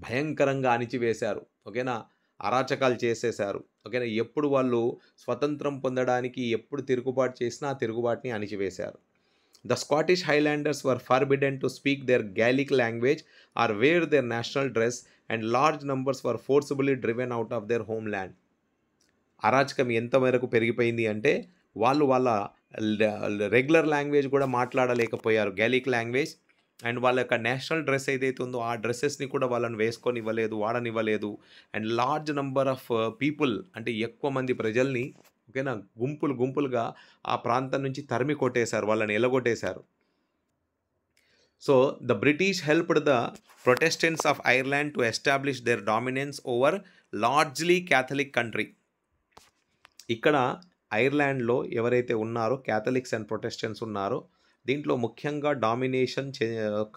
భయంకరంగా అణిచివేశారు. ఓకేనా, అరాచకాలు చేసేశారు. ఓకేనా, ఎప్పుడు వాళ్ళు స్వతంత్రం పొందడానికి ఎప్పుడు తిరుగుబాటు చేసినా ఆ తిరుగుబాటుని అణిచివేశారు. The Scottish Highlanders were forbidden to speak their Gaelic language or wear their national dress and large numbers were forcibly driven out of their homeland. అరాచకం ఎంతవరకు పెరిగిపోయింది అంటే వాళ్ళు వాళ్ళ రెగ్యులర్ లాంగ్వేజ్ కూడా మాట్లాడలేకపోయారు, గాలిక్ లాంగ్వేజ్. అండ్ వాళ్ళ యొక్క నేషనల్ డ్రెస్ ఏదైతే ఉందో ఆ డ్రెస్సెస్ని కూడా వాళ్ళని వేసుకొని ఇవ్వలేదు, వాడనివ్వలేదు. And large number of people అంటే ఎక్కువ మంది ప్రజల్ని ఓకేనా గుంపులుగా ఆ ప్రాంతం నుంచి తరిమి కొట్టేశారు, వాళ్ళని ఎలగొట్టేశారు. So the British helped the Protestants of Ireland to establish their dominance over largely Catholic country. ఇక్కడ ఐర్లాండ్లో ఎవరైతే ఉన్నారో క్యాథలిక్స్ అండ్ ప్రొటెస్టెంట్స్ ఉన్నారో దీంట్లో ముఖ్యంగా డామినేషన్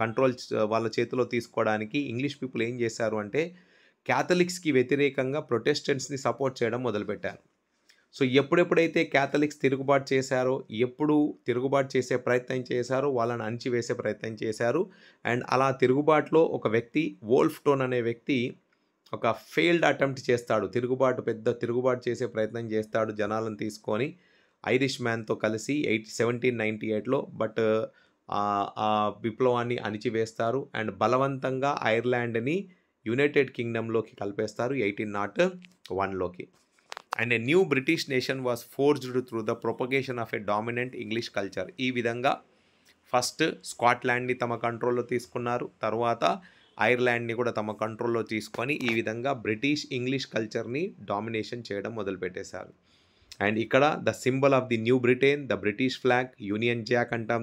కంట్రోల్ వాళ్ళ చేతిలో తీసుకోవడానికి ఇంగ్లీష్ పీపుల్ ఏం చేశారు అంటే క్యాథలిక్స్కి వ్యతిరేకంగా ప్రొటెస్టెంట్స్ని సపోర్ట్ చేయడం మొదలుపెట్టారు. సో ఎప్పుడెప్పుడైతే క్యాథలిక్స్ తిరుగుబాటు చేశారో, ఎప్పుడు తిరుగుబాటు చేసే ప్రయత్నం చేశారో వాళ్ళని అణిచివేసే ప్రయత్నం చేశారు. అండ్ అలా తిరుగుబాటులో ఒక వ్యక్తి వోల్ఫ్టోన్ అనే వ్యక్తి ఒక ఫెయిల్డ్ అటెంప్ట్ చేస్తాడు. పెద్ద తిరుగుబాటు చేసే ప్రయత్నం చేస్తాడు జనాలను తీసుకొని ఐరిష్ మ్యాన్‌తో కలిసి 1798లో. బట్ ఆ విప్లవాన్ని అణిచివేస్తారు అండ్ బలవంతంగా ఐర్లాండ్‌ని యునైటెడ్ కింగ్డమ్‌లోకి కలిపేస్తారు 1801లోకి. And a new British nation was forged through the propagation of a dominant English culture. ఈ విధంగా ఫస్ట్ స్కాట్లాండ్‌ని తమ కంట్రోల్‌లో తీసుకున్నారు. తర్వాత ఐర్లాండ్‌ని కూడా తమ కంట్రోల్‌లో తీసుకొని ఈ విధంగా బ్రిటిష్ ఇంగ్లీష్ కల్చర్‌ని డామినేషన్ చేయడం మొదలుపెట్టేశారు. అండ్ ఇక్కడ the symbol of the new Britain, the British flag, Union Jack అంటాం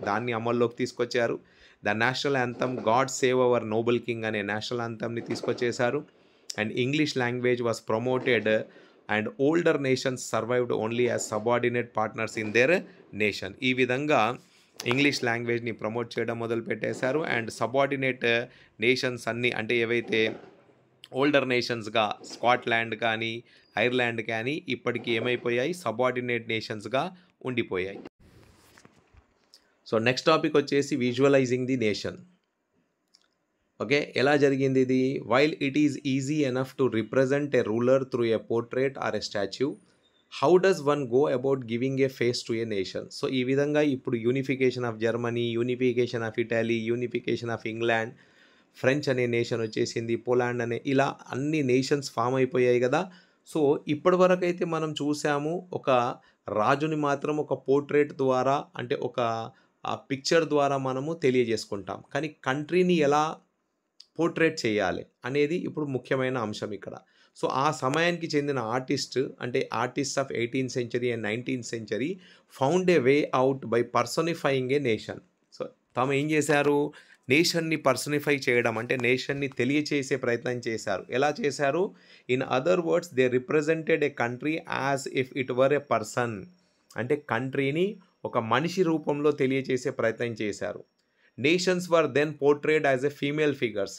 దాన్ని అమల్లోకి తీసుకొచ్చారు. The national anthem God save our noble king అనే నేషనల్ యాంథమ్‌ని తీసుకొచ్చేశారు. And English language was promoted and older nations survived only as subordinate partners in their nation. ఈ విధంగా ఇంగ్లీష్ లాంగ్వేజ్ని ప్రమోట్ చేయడం మొదలుపెట్టేశారు. అండ్ సబార్డినేట్ నేషన్స్ అన్నీ అంటే ఏవైతే ఓల్డర్ నేషన్స్గా స్కాట్లాండ్ కానీ ఐర్లాండ్ కానీ ఇప్పటికీ ఏమైపోయాయి, సబార్డినేట్ నేషన్స్గా ఉండిపోయాయి. సో నెక్స్ట్ టాపిక్ వచ్చేసి విజువలైజింగ్ ది నేషన్. ఓకే, ఎలా జరిగింది ఇది? While it is easy enough to represent a ruler through a portrait or a statue, how does one go about giving a face to a nation? So ఈ విధంగా ఇప్పుడు unification of Germany, unification of Italy, unification of England, French అనే నేషన్ వచ్చేసింది, పోలాండ్ అనే, ఇలా అన్ని నేషన్స్ ఫామ్ అయిపోయాయి కదా. సో ఇప్పటివరకు అయితే మనం చూసాము ఒక రాజుని మాత్రం ఒక పోర్ట్రేట్ ద్వారా అంటే ఒక పిక్చర్ ద్వారా మనము తెలియజేసుకుంటాం. కానీ కంట్రీని ఎలా పోర్ట్రేట్ చేయాలి అనేది ఇప్పుడు ముఖ్యమైన అంశం ఇక్కడ. సో ఆ సమయానికి చెందిన artist of 18th century and 19th century found a way out by personifying a nation. So తాము ఏం చేశారు, నేషన్ని పర్సనిఫై చేయడం అంటే నేషన్ని తెలియచేసే ప్రయత్నం చేశారు. ఎలా చేశారు? In other words they represented a country as if it were a person. అంటే కంట్రీని ఒక మనిషి రూపంలో తెలియచేసే ప్రయత్నం చేశారు. Nations were then portrayed as a female figures.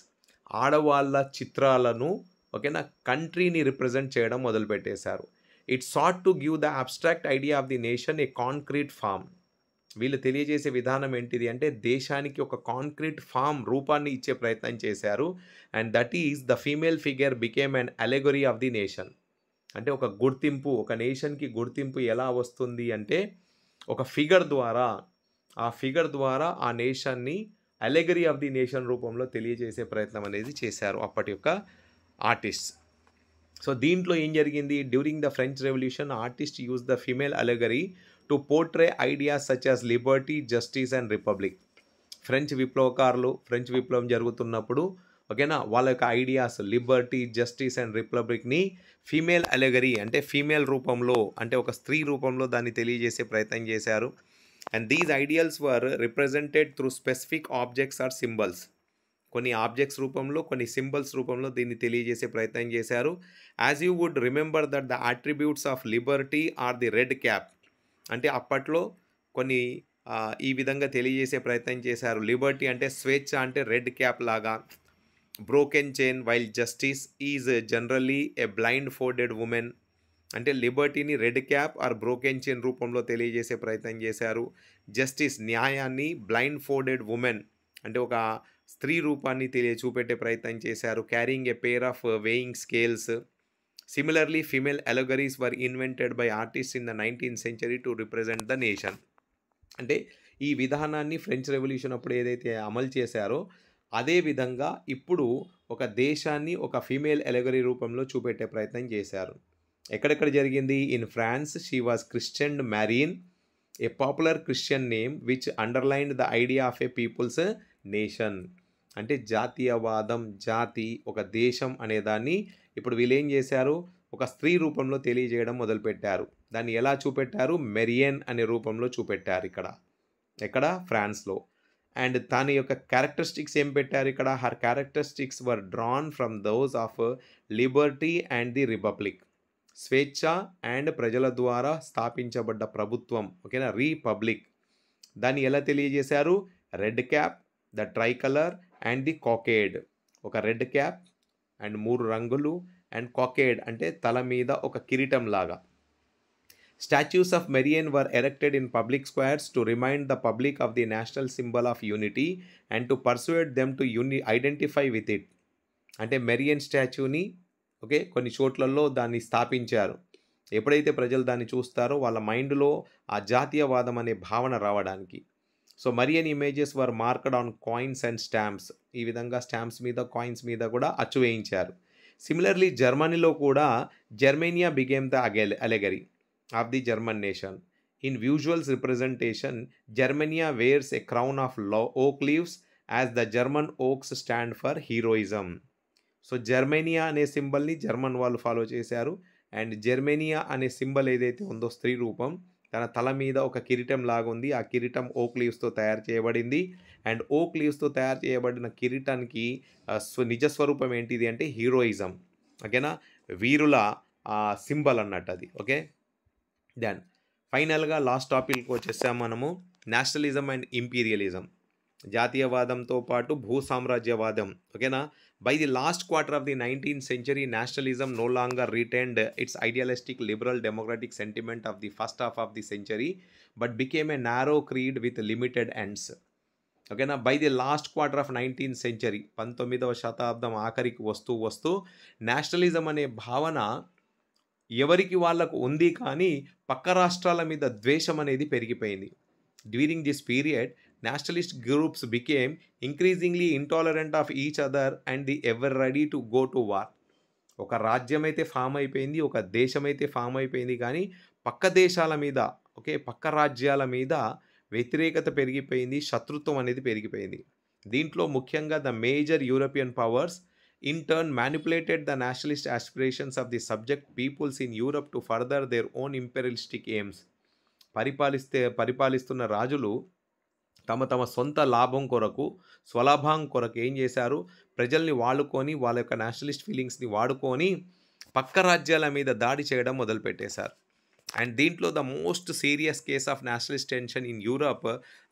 ఆడవాళ్ళ చిత్రాలను ఓకేనా కంట్రీని రిప్రజెంట్ చేయడం మొదలుపెట్టేశారు. It sought to give the abstract idea of the nation a concrete form. వీళ్ళు తెలియజేసే విధానం ఏంటిది అంటే దేశానికి ఒక కాంక్రీట్ ఫామ్ రూపాన్ని ఇచ్చే ప్రయత్నం చేశారు. And that is the female figure became an allegory of the nation. అంటే ఒక గుర్తింపు, ఒక నేషన్కి గుర్తింపు ఎలా వస్తుంది అంటే ఒక ఫిగర్ ద్వారా, ఆ ఫిగర్ ద్వారా ఆ నేషన్ని అలెగరీ ఆఫ్ ది నేషన్ రూపంలో తెలియజేసే ప్రయత్నం అనేది చేశారు అప్పటి యొక్క ఆర్టిస్ట్. సో దీంట్లో ఏం జరిగింది, during the French Revolution artist use the female allegory to portray ideas such as liberty, justice and republic. French విప్లవం జరుగుతున్నప్పుడు ఓకేనా వాళ్ళ యొక్క ఐడియాస్ లిబర్టీ, జస్టిస్ అండ్ రిపబ్లిక్ని ఫీమేల్ అలెగరీ అంటే ఫీమేల్ రూపంలో అంటే ఒక స్త్రీ రూపంలో దాన్ని తెలియజేసే ప్రయత్నం చేశారు. And these ideals were represented through specific objects or symbols. కొన్ని ఆబ్జెక్ట్స్ రూపంలో, కొన్ని సింబల్స్ రూపంలో దీన్ని తెలియజేసే ప్రయత్నం చేశారు. As you would remember that the attributes of liberty or the red cap. అంటే అప్పట్లో కొన్ని ఈ విధంగా తెలియజేసే ప్రయత్నం చేశారు. లిబర్టీ అంటే స్వేచ్ఛ అంటే రెడ్ క్యాప్ లాగా, broken chain, while justice is generally a blindfolded woman. అంటే లిబర్టీని red cap or broken chain రూపంలో తెలియజేసే ప్రయత్నం చేశారు. జస్టిస్ న్యాయాన్ని బ్లైండ్ ఫోల్డెడ్ ఉమెన్ అంటే ఒక స్త్రీ రూపాన్ని చూపెట్టే ప్రయత్నం చేశారు. Carrying a pair of weighing scales. Similarly female allegories were invented by artist in the 19th century to represent the nation. అంటే ఈ విధానాన్ని ఫ్రెంచ్ రెవల్యూషన్ అప్పుడు ఏదైతే అమలు చేశారో అదే విధంగా ఇప్పుడు ఒక దేశాన్ని ఒక ఫీమేల్ అలెగరీ రూపంలో చూపెట్టే ప్రయత్నం చేశారు. ఎక్కడెక్కడ జరిగింది? In France she was Christian Marianne, a popular Christian name which underlined the idea of a people's nation. అంటే జాతీయవాదం, జాతి, ఒక దేశం అనేదాన్ని ఇప్పుడు వీళ్ళు ఏం చేశారు, ఒక స్త్రీ రూపంలో తెలియజేయడం మొదలుపెట్టారు. దాన్ని ఎలా చూపెట్టారు? మెరియన్ అనే రూపంలో చూపెట్టారు ఎక్కడ ఫ్రాన్స్లో. అండ్ దాని యొక్క క్యారెక్టరిస్టిక్స్ ఏం పెట్టారు ఇక్కడ? Her characteristics were drawn from those of liberty and the republic. స్వేచ్ఛ అండ్ ప్రజల ద్వారా స్థాపించబడ్డ ప్రభుత్వం ఓకేనా, రిపబ్లిక్. దాన్ని ఎలా తెలియజేశారు? Red cap, the tricolour and the cockade. ఒక రెడ్ క్యాప్ అండ్ 3 రంగులు అండ్ కాకేడ్ అంటే తల మీద ఒక కిరీటం లాగా. Statues of Marian were erected in public squares to remind the public of the national symbol of unity and to persuade them to identify with it. అంటే మెరియన్ స్టాచ్యూని కొన్ని చోట్లలో దాన్ని స్థాపించారు. ఎప్పుడైతే ప్రజలు దాన్ని చూస్తారో వాళ్ళ మైండ్‌లో ఆ జాతీయవాదం అనే భావన రావడానికి. So Marrion images were marked on coins and stamps. ఈ విధంగా స్టాంప్స్ మీద, కాయిన్స్ మీద కూడా అచ్చు వేయించారు. సిమిలర్లీ జర్మనీలో కూడా Germania became the allegory of the German nation. In visuals representation, Germania wears a crown of oak leaves as the German oaks stand for heroism. So Germania అనే సింబల్ని జర్మన్ వాళ్ళు ఫాలో చేశారు. అండ్ జర్మేనియా అనే సింబల్ ఏదైతే ఉందో స్త్రీ రూపం, తన తల మీద ఒక కిరీటం లాగా ఉంది. ఆ కిరీటం ఓక్ లీవ్స్తో తయారు చేయబడింది. అండ్ ఓక్ లీవ్స్తో తయారు చేయబడిన కిరీటానికి నిజస్వరూపం ఏంటిది అంటే హీరోయిజం. ఓకేనా, వీరుల సింబల్ అన్నట్టు అది. ఓకే, దెన్ ఫైనల్గా లాస్ట్ టాపిక్కి వచ్చేసాం మనము, నేషనలిజం అండ్ ఇంపీరియలిజం. జాతీయవాదంతో పాటు భూ సామ్రాజ్యవాదం. ఓకేనా, by the last quarter of the 19th century, nationalism no longer retained its idealistic liberal democratic sentiment of the first half of the century but became a narrow creed with limited ends. ఓకేనా, by the last quarter of 19th century, 19వ శతాబ్దం ఆఖరికి వస్తూ నేషనలిజం అనే భావన ఎవరికి వాళ్ళకు ఉంది, కానీ పక్క రాష్ట్రాల మీద ద్వేషం అనేది పెరిగిపోయింది. During this period Nationalist groups became increasingly intolerant of each other and the ever ready to go to war. ఒక రాజ్యం అయితే ఫామ్ అయిపోయింది, ఒక దేశం అయితే ఫామ్ అయిపోయింది, కానీ పక్క దేశాల మీద, పక్క రాజ్యాల మీద వ్యతిరేకత పెరిగిపోయింది, శత్రుత్వం అనేది పెరిగిపోయింది. దీంట్లో ముఖ్యంగా the major European powers in turn manipulated the nationalist aspirations of the subject peoples in Europe to further their own imperialistic aims. పరిపాలిస్తున్న రాజులు తమ సొంత లాభం కొరకు, స్వలాభం కొరకు ఏం చేశారు, ప్రజల్ని వాడుకొని, వాళ్ళ యొక్క నేషనలిస్ట్ ఫీలింగ్స్ని వాడుకొని పక్క రాజ్యాల మీద దాడి చేయడం మొదలుపెట్టేశారు. అండ్ దీంట్లో the most serious case of Nationalist tension in Europe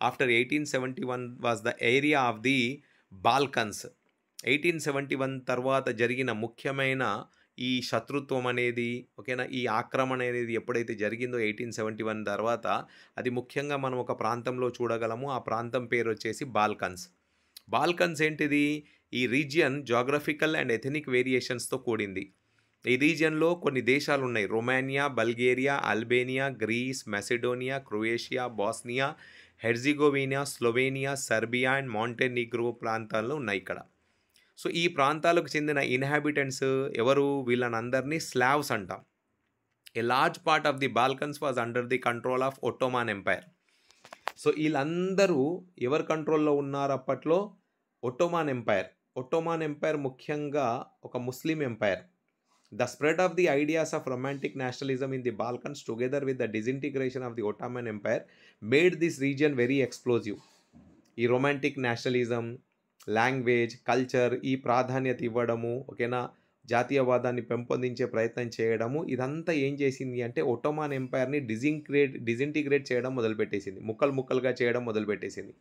after 1871 was the area of the Balkans. 1871 తర్వాత జరిగిన ముఖ్యమైన ఈ శత్రుత్వం అనేది, ఈ ఆక్రమణ అనేది ఎప్పుడైతే జరిగిందో 1871 తర్వాత, అది ముఖ్యంగా మనం ఒక ప్రాంతంలో చూడగలము. ఆ ప్రాంతం పేరు వచ్చేసి బాల్కన్స్. బాల్కన్స్ ఏంటిది? ఈ రీజియన్ జాగ్రఫికల్ అండ్ ఎథనిక్ వేరియేషన్స్తో కూడింది. ఈ రీజియన్లో కొన్ని దేశాలు ఉన్నాయి. Romania, Bulgaria, Albania, Greece, Macedonia, Croatia, Bosnia, Herzegovina, Slovenia, Serbia and Montenegro ప్రాంతాల్లో ఉన్నాయి ఇక్కడ. సో ఈ ప్రాంతాలకు చెందిన ఇన్హాబిటెంట్స్ ఎవరు? వీళ్ళనందరినీ స్లావ్స్ అంటాం. A large part of the Balkans was under the control of Ottoman empire. So వీళ్ళందరూ ఎవరి కంట్రోల్లో ఉన్నారు అప్పట్లో? Ottoman umpire. ఒట్టోమాన్ ఎంపైర్ ముఖ్యంగా ఒక Muslim empire. The spread of the ideas of romantic nationalism in the Balkans together with the disintegration of the Ottoman empire made this region very explosive. ఈ రొమాంటిక్ నేషనలిజం, లాంగ్వేజ్, కల్చర్, ఈ ప్రాధాన్యత ఇవ్వడము, జాతీయవాదాన్ని పెంపొందించే ప్రయత్నం చేయడము, ఇదంతా ఏం చేసింది అంటే ఒట్టోమాన్ ఎంపైర్ని డిసింటిగ్రేట్ చేయడం మొదలుపెట్టేసింది, ముక్కలుగా చేయడం మొదలుపెట్టేసింది.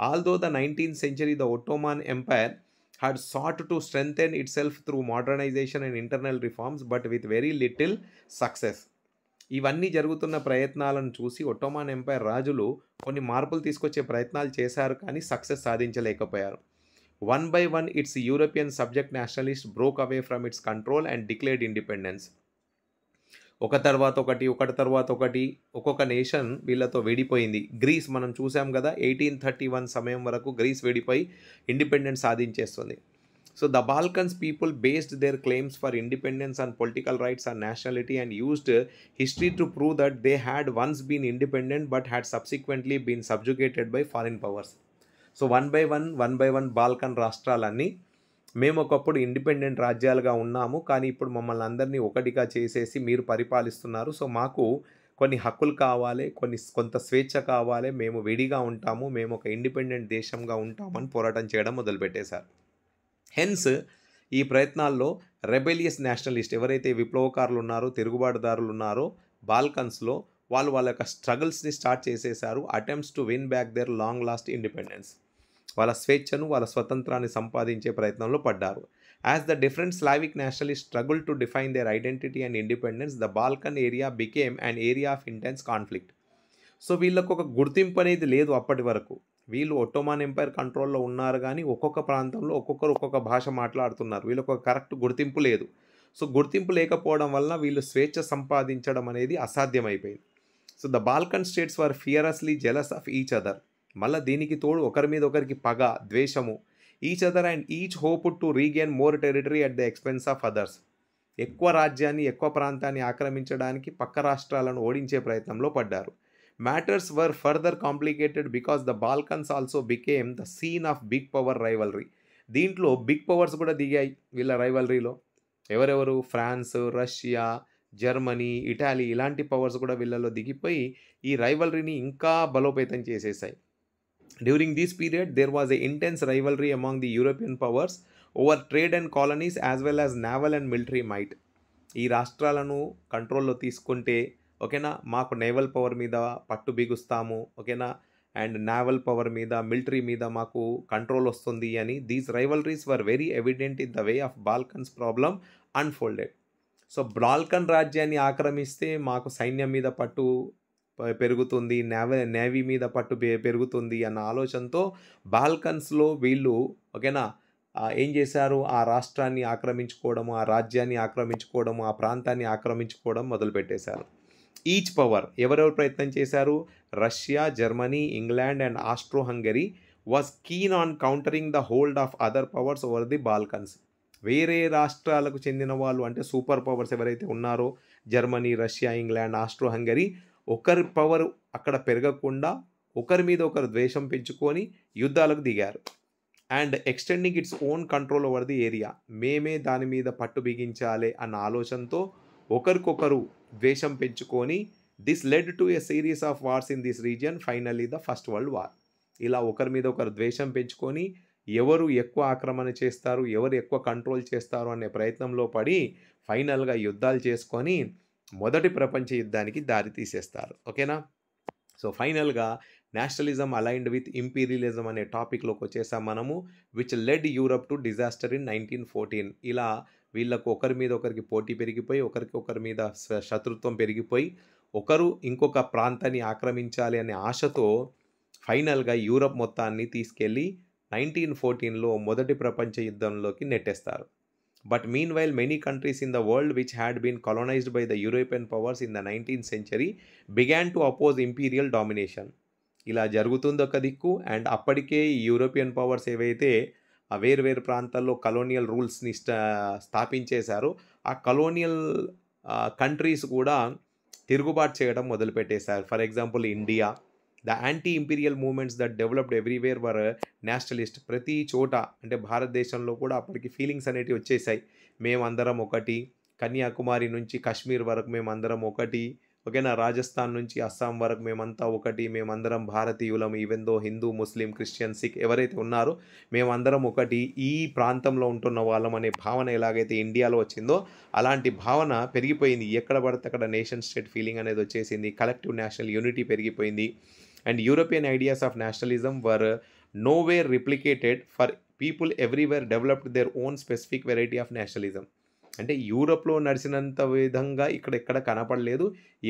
Although the 19th century the Ottoman empire had sought to strengthen itself through modernization and internal reforms but with very little success. ఇవన్నీ జరుగుతున్న ప్రయత్నాలను చూసి ఒట్టోమాన్ ఎంపైర్ రాజులు కొన్ని మార్పులు తీసుకొచ్చే ప్రయత్నాలు చేశారు, కానీ success సాధించలేకపోయారు. One by one, its European subject nationalists broke away from its control and declared independence. ఒక తర్వాత ఒకటి ఒక్కొక్క నేషన్ వీళ్ళతో విడిపోయింది. గ్రీస్ మనం చూసాం కదా, 1831 సమయం వరకు గ్రీస్ విడిపోయి ఇండిపెండెన్స్ సాధించేస్తుంది. So the Balkans people based their claims for independence on political rights and nationality and used history to prove that they had once been independent but had subsequently been subjugated by foreign powers. So one by one Balkan రాష్ట్రాలన్నీ మేము ఒకప్పుడు ఇండిపెండెంట్ రాజ్యాలుగా ఉన్నాము, కానీ ఇప్పుడు మమ్మల్ని అందరినీ ఒకటిగా చేసేసి మీరు పరిపాలిస్తున్నారు. సో మాకు కొన్ని హక్కులు కావాలి, కొంత స్వేచ్ఛ కావాలి, మేము విడిగా ఉంటాము, మేము ఒక ఇండిపెండెంట్ దేశంగా ఉంటామని పోరాటం చేయడం మొదలుపెట్టేశారు. హెన్స్ ఈ ప్రయత్నాల్లో రెబెలియస్ నేషనలిస్ట్ ఎవరైతే విప్లవకారులు ఉన్నారో, తిరుగుబాటుదారులు ఉన్నారో బాల్కన్స్లో, వాళ్ళు వాళ్ళ యొక్క స్ట్రగుల్స్ని స్టార్ట్ చేసేశారు. Attempts to win back their long lost independence. వాళ్ళ స్వేచ్ఛను, వాళ్ళ స్వతంత్రాన్ని సంపాదించే ప్రయత్నంలో పడ్డారు. As the different Slavic nationalists struggled to define their identity and independence, the Balkan area became an area of intense conflict. So వీళ్ళకు ఒక గుర్తింపు అనేది లేదు అప్పటి వరకు. వీళ్ళు ఒట్టోమన్ ఎంపైర్ కంట్రోల్‌లో ఉన్నారు గానీ, ఒక్కొక్క ప్రాంతంలో ఒక్కొక్కరు ఒక్కొక్క భాష మాట్లాడుతున్నారు. వీళ్ళకు ఒక కరెక్ట్ గుర్తింపు లేదు. సో గుర్తింపు లేకపోవడం వలన వీళ్ళు స్వేచ్ఛ సంపాదించడం అనేది అసాధ్యమైపోయింది. So the Balkan states were fiercely jealous of each other. మళ్ళా దీనికి తోడు ఒకరి మీద ఒకరికి పగ, ద్వేషము. Each other and each hoped to regain more territory at the expense of others. ఎక్కువ రాజ్యాన్ని, ఎక్కువ ప్రాంతాన్ని ఆక్రమించడానికి పక్క రాష్ట్రాలను ఓడించే ప్రయత్నంలో పడ్డారు. Matters were further complicated because the Balkans also became the scene of big power rivalry. దీంట్లో బిగ్ పవర్స్ కూడా దిగాయి వీళ్ళ రైవలరీలో. ఎవరెవరు? ఫ్రాన్స్, రష్యా, జర్మనీ, ఇటాలీ ఇలాంటి పవర్స్ కూడా వీళ్ళలో దిగిపోయి ఈ రైవలరీని ఇంకా బలోపేతం చేసేసాయి. During this period there was a intense rivalry among the European powers over trade and colonies as well as naval and military might. ఈ రాష్ట్రాలను కంట్రోల్లో తీసుకుంటే ఓకేనా, మాకు నేవల్ పవర్ మీద పట్టు బిగుస్తాము, ఓకేనా, అండ్ నావల్ పవర్ మీద, మిలిటరీ మీద మాకు కంట్రోల్ వస్తుంది అని these rivalries were very evident in the way of Balkans problem unfolded. So Balkan రాజ్యాన్ని ఆక్రమిస్తే మాకు సైన్యం మీద పట్టు పెరుగుతుంది, నేవీ మీద పట్టు పెరుగుతుంది అన్న ఆలోచనతో బాల్కన్స్లో వీళ్ళు ఓకేనా ఏం చేశారు? ఆ రాష్ట్రాన్ని ఆక్రమించుకోవడము, ఆ రాజ్యాన్ని ఆక్రమించుకోవడము, ఆ ప్రాంతాన్ని ఆక్రమించుకోవడం మొదలుపెట్టేశారు. ఈచ్ పవర్ ఎవరెవరు ప్రయత్నం చేశారు? Russia, Germany, England and Austro Hungary was keen on countering the hold of other powers over the Balkans. వేరే రాష్ట్రాలకు చెందిన వాళ్ళు అంటే సూపర్ పవర్స్ ఎవరైతే ఉన్నారో Germany, Russia, England, Austro Hungary ఒకరి పవర్ అక్కడ పెరగకుండా ఒకరి మీద ఒకరు ద్వేషం పెంచుకొని యుద్ధాలకు దిగారు. And extending its own control over the area. మేమే దాని మీద పట్టు బిగించాలి అన్న ఆలోచనతో ఒకరికొకరు ద్వేషం పెంచుకొని this led to a series of wars in this region, finally the first world war. ఇలా ఒకరి మీద ఒకరు ద్వేషం పెంచుకొని ఎవరు ఎక్కువ ఆక్రమణ చేస్తారు, ఎవరు ఎక్కువ కంట్రోల్ చేస్తారు అనే ప్రయత్నంలో పడి ఫైనల్గా యుద్ధాలు చేసుకొని మొదటి ప్రపంచ యుద్ధానికి దారి తీసేస్తారు. ఓకేనా? సో ఫైనల్గా నేషనలిజం అలైన్డ్ విత్ ఇంపీరియలిజం అనే టాపిక్లోకి వచ్చేసాం మనము, which led Europe to disaster in 1914. ఇలా వీళ్ళకు ఒకరి మీద ఒకరికి పోటీ పెరిగిపోయి ఒకరి మీద శత్రుత్వం పెరిగిపోయి ఒకరు ఇంకొక ప్రాంతాన్ని ఆక్రమించాలి అనే ఆశతో ఫైనల్గా యూరప్ మొత్తాన్ని తీసుకెళ్ళి 1914లో మొదటి ప్రపంచ యుద్ధంలోకి నెట్టేస్తారు. But meanwhile many countries in the world which had been colonized by the European powers in the 19th century began to oppose imperial domination. ఇలా జరుగుతుంది ఒక దిక్కు, అండ్ అప్పటికే ఈ యూరోపియన్ పవర్స్ ఏవైతే ఆ వేరు ప్రాంతాల్లో కలోనియల్ రూల్స్ని స్థాపించేశారో ఆ కలోనియల్ కంట్రీస్ కూడా తిరుగుబాటు చేయడం మొదలుపెట్టేశారు. For example India, the anti imperial movements that developed everywhere were nationalist. ప్రతి చోట అంటే భారతదేశంలో కూడా అప్పటికి ఫీలింగ్స్ అనేటివి వచ్చేసాయి. మేమందరం ఒకటి, కన్యాకుమారి నుంచి కాశ్మీర్ వరకు మేమందరం ఒకటి, ఓకేనా, రాజస్థాన్ నుంచి అస్సాం వరకు మేమంతా ఒకటి, మేమందరం భారతీయులం, ఈవెన్ దో హిందూ, ముస్లిం, క్రిస్టియన్, సిక్ ఎవరైతే ఉన్నారో మేమందరం ఒకటి, ఈ ప్రాంతంలో ఉంటున్న వాళ్ళం అనే భావన ఎలాగైతే ఇండియాలో వచ్చిందో అలాంటి భావన పెరిగిపోయింది. ఎక్కడ పడితే అక్కడ నేషన్ స్టేట్ ఫీలింగ్ అనేది వచ్చేసింది, కలెక్టివ్ నేషనల్ యూనిటీ పెరిగిపోయింది. And European ideas of nationalism were nowhere replicated for people everywhere developed their own specific variety of nationalism. అంటే యూరోప్లో నడిచినంత విధంగా ఇక్కడ కనపడలేదు.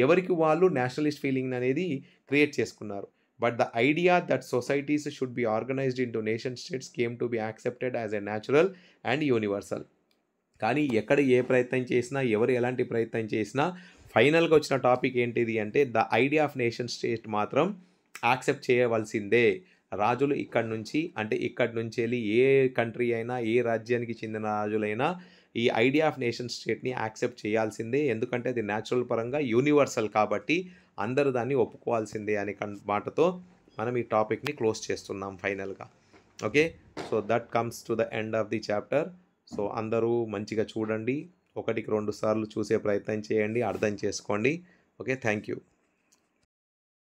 ఎవరికి వాళ్ళు నేషనలిస్ట్ ఫీలింగ్ అనేది క్రియేట్ చేసుకున్నారు. But the idea that societies should be organised into nation states came to be accepted as a natural and universal. కానీ ఎక్కడ ఏ ప్రయత్నం చేసినా, ఎవరు ఎలాంటి ప్రయత్నం చేసినా ఫైనల్గా వచ్చిన టాపిక్ ఏంటిది అంటే the idea of nation state మాత్రం యాక్సెప్ట్ చేయవలసిందే. రాజులు ఇక్కడి నుంచి వెళ్ళి ఏ కంట్రీ అయినా, ఏ రాజ్యానికి చెందిన రాజులైనా ఈ ఐడియా ఆఫ్ నేషన్ స్టేట్ని యాక్సెప్ట్ చేయాల్సిందే. ఎందుకంటే అది న్యాచురల్ పరంగా యూనివర్సల్ కాబట్టి అందరూ దాన్ని ఒప్పుకోవాల్సిందే అనే మాటతో మనం ఈ టాపిక్ని క్లోజ్ చేస్తున్నాం ఫైనల్గా. Okay, so that comes to the end of the chapter. So అందరూ మంచిగా చూడండి, 1-2 సార్లు చూసే ప్రయత్నం చేయండి, అర్థం చేసుకోండి. Okay, thank you.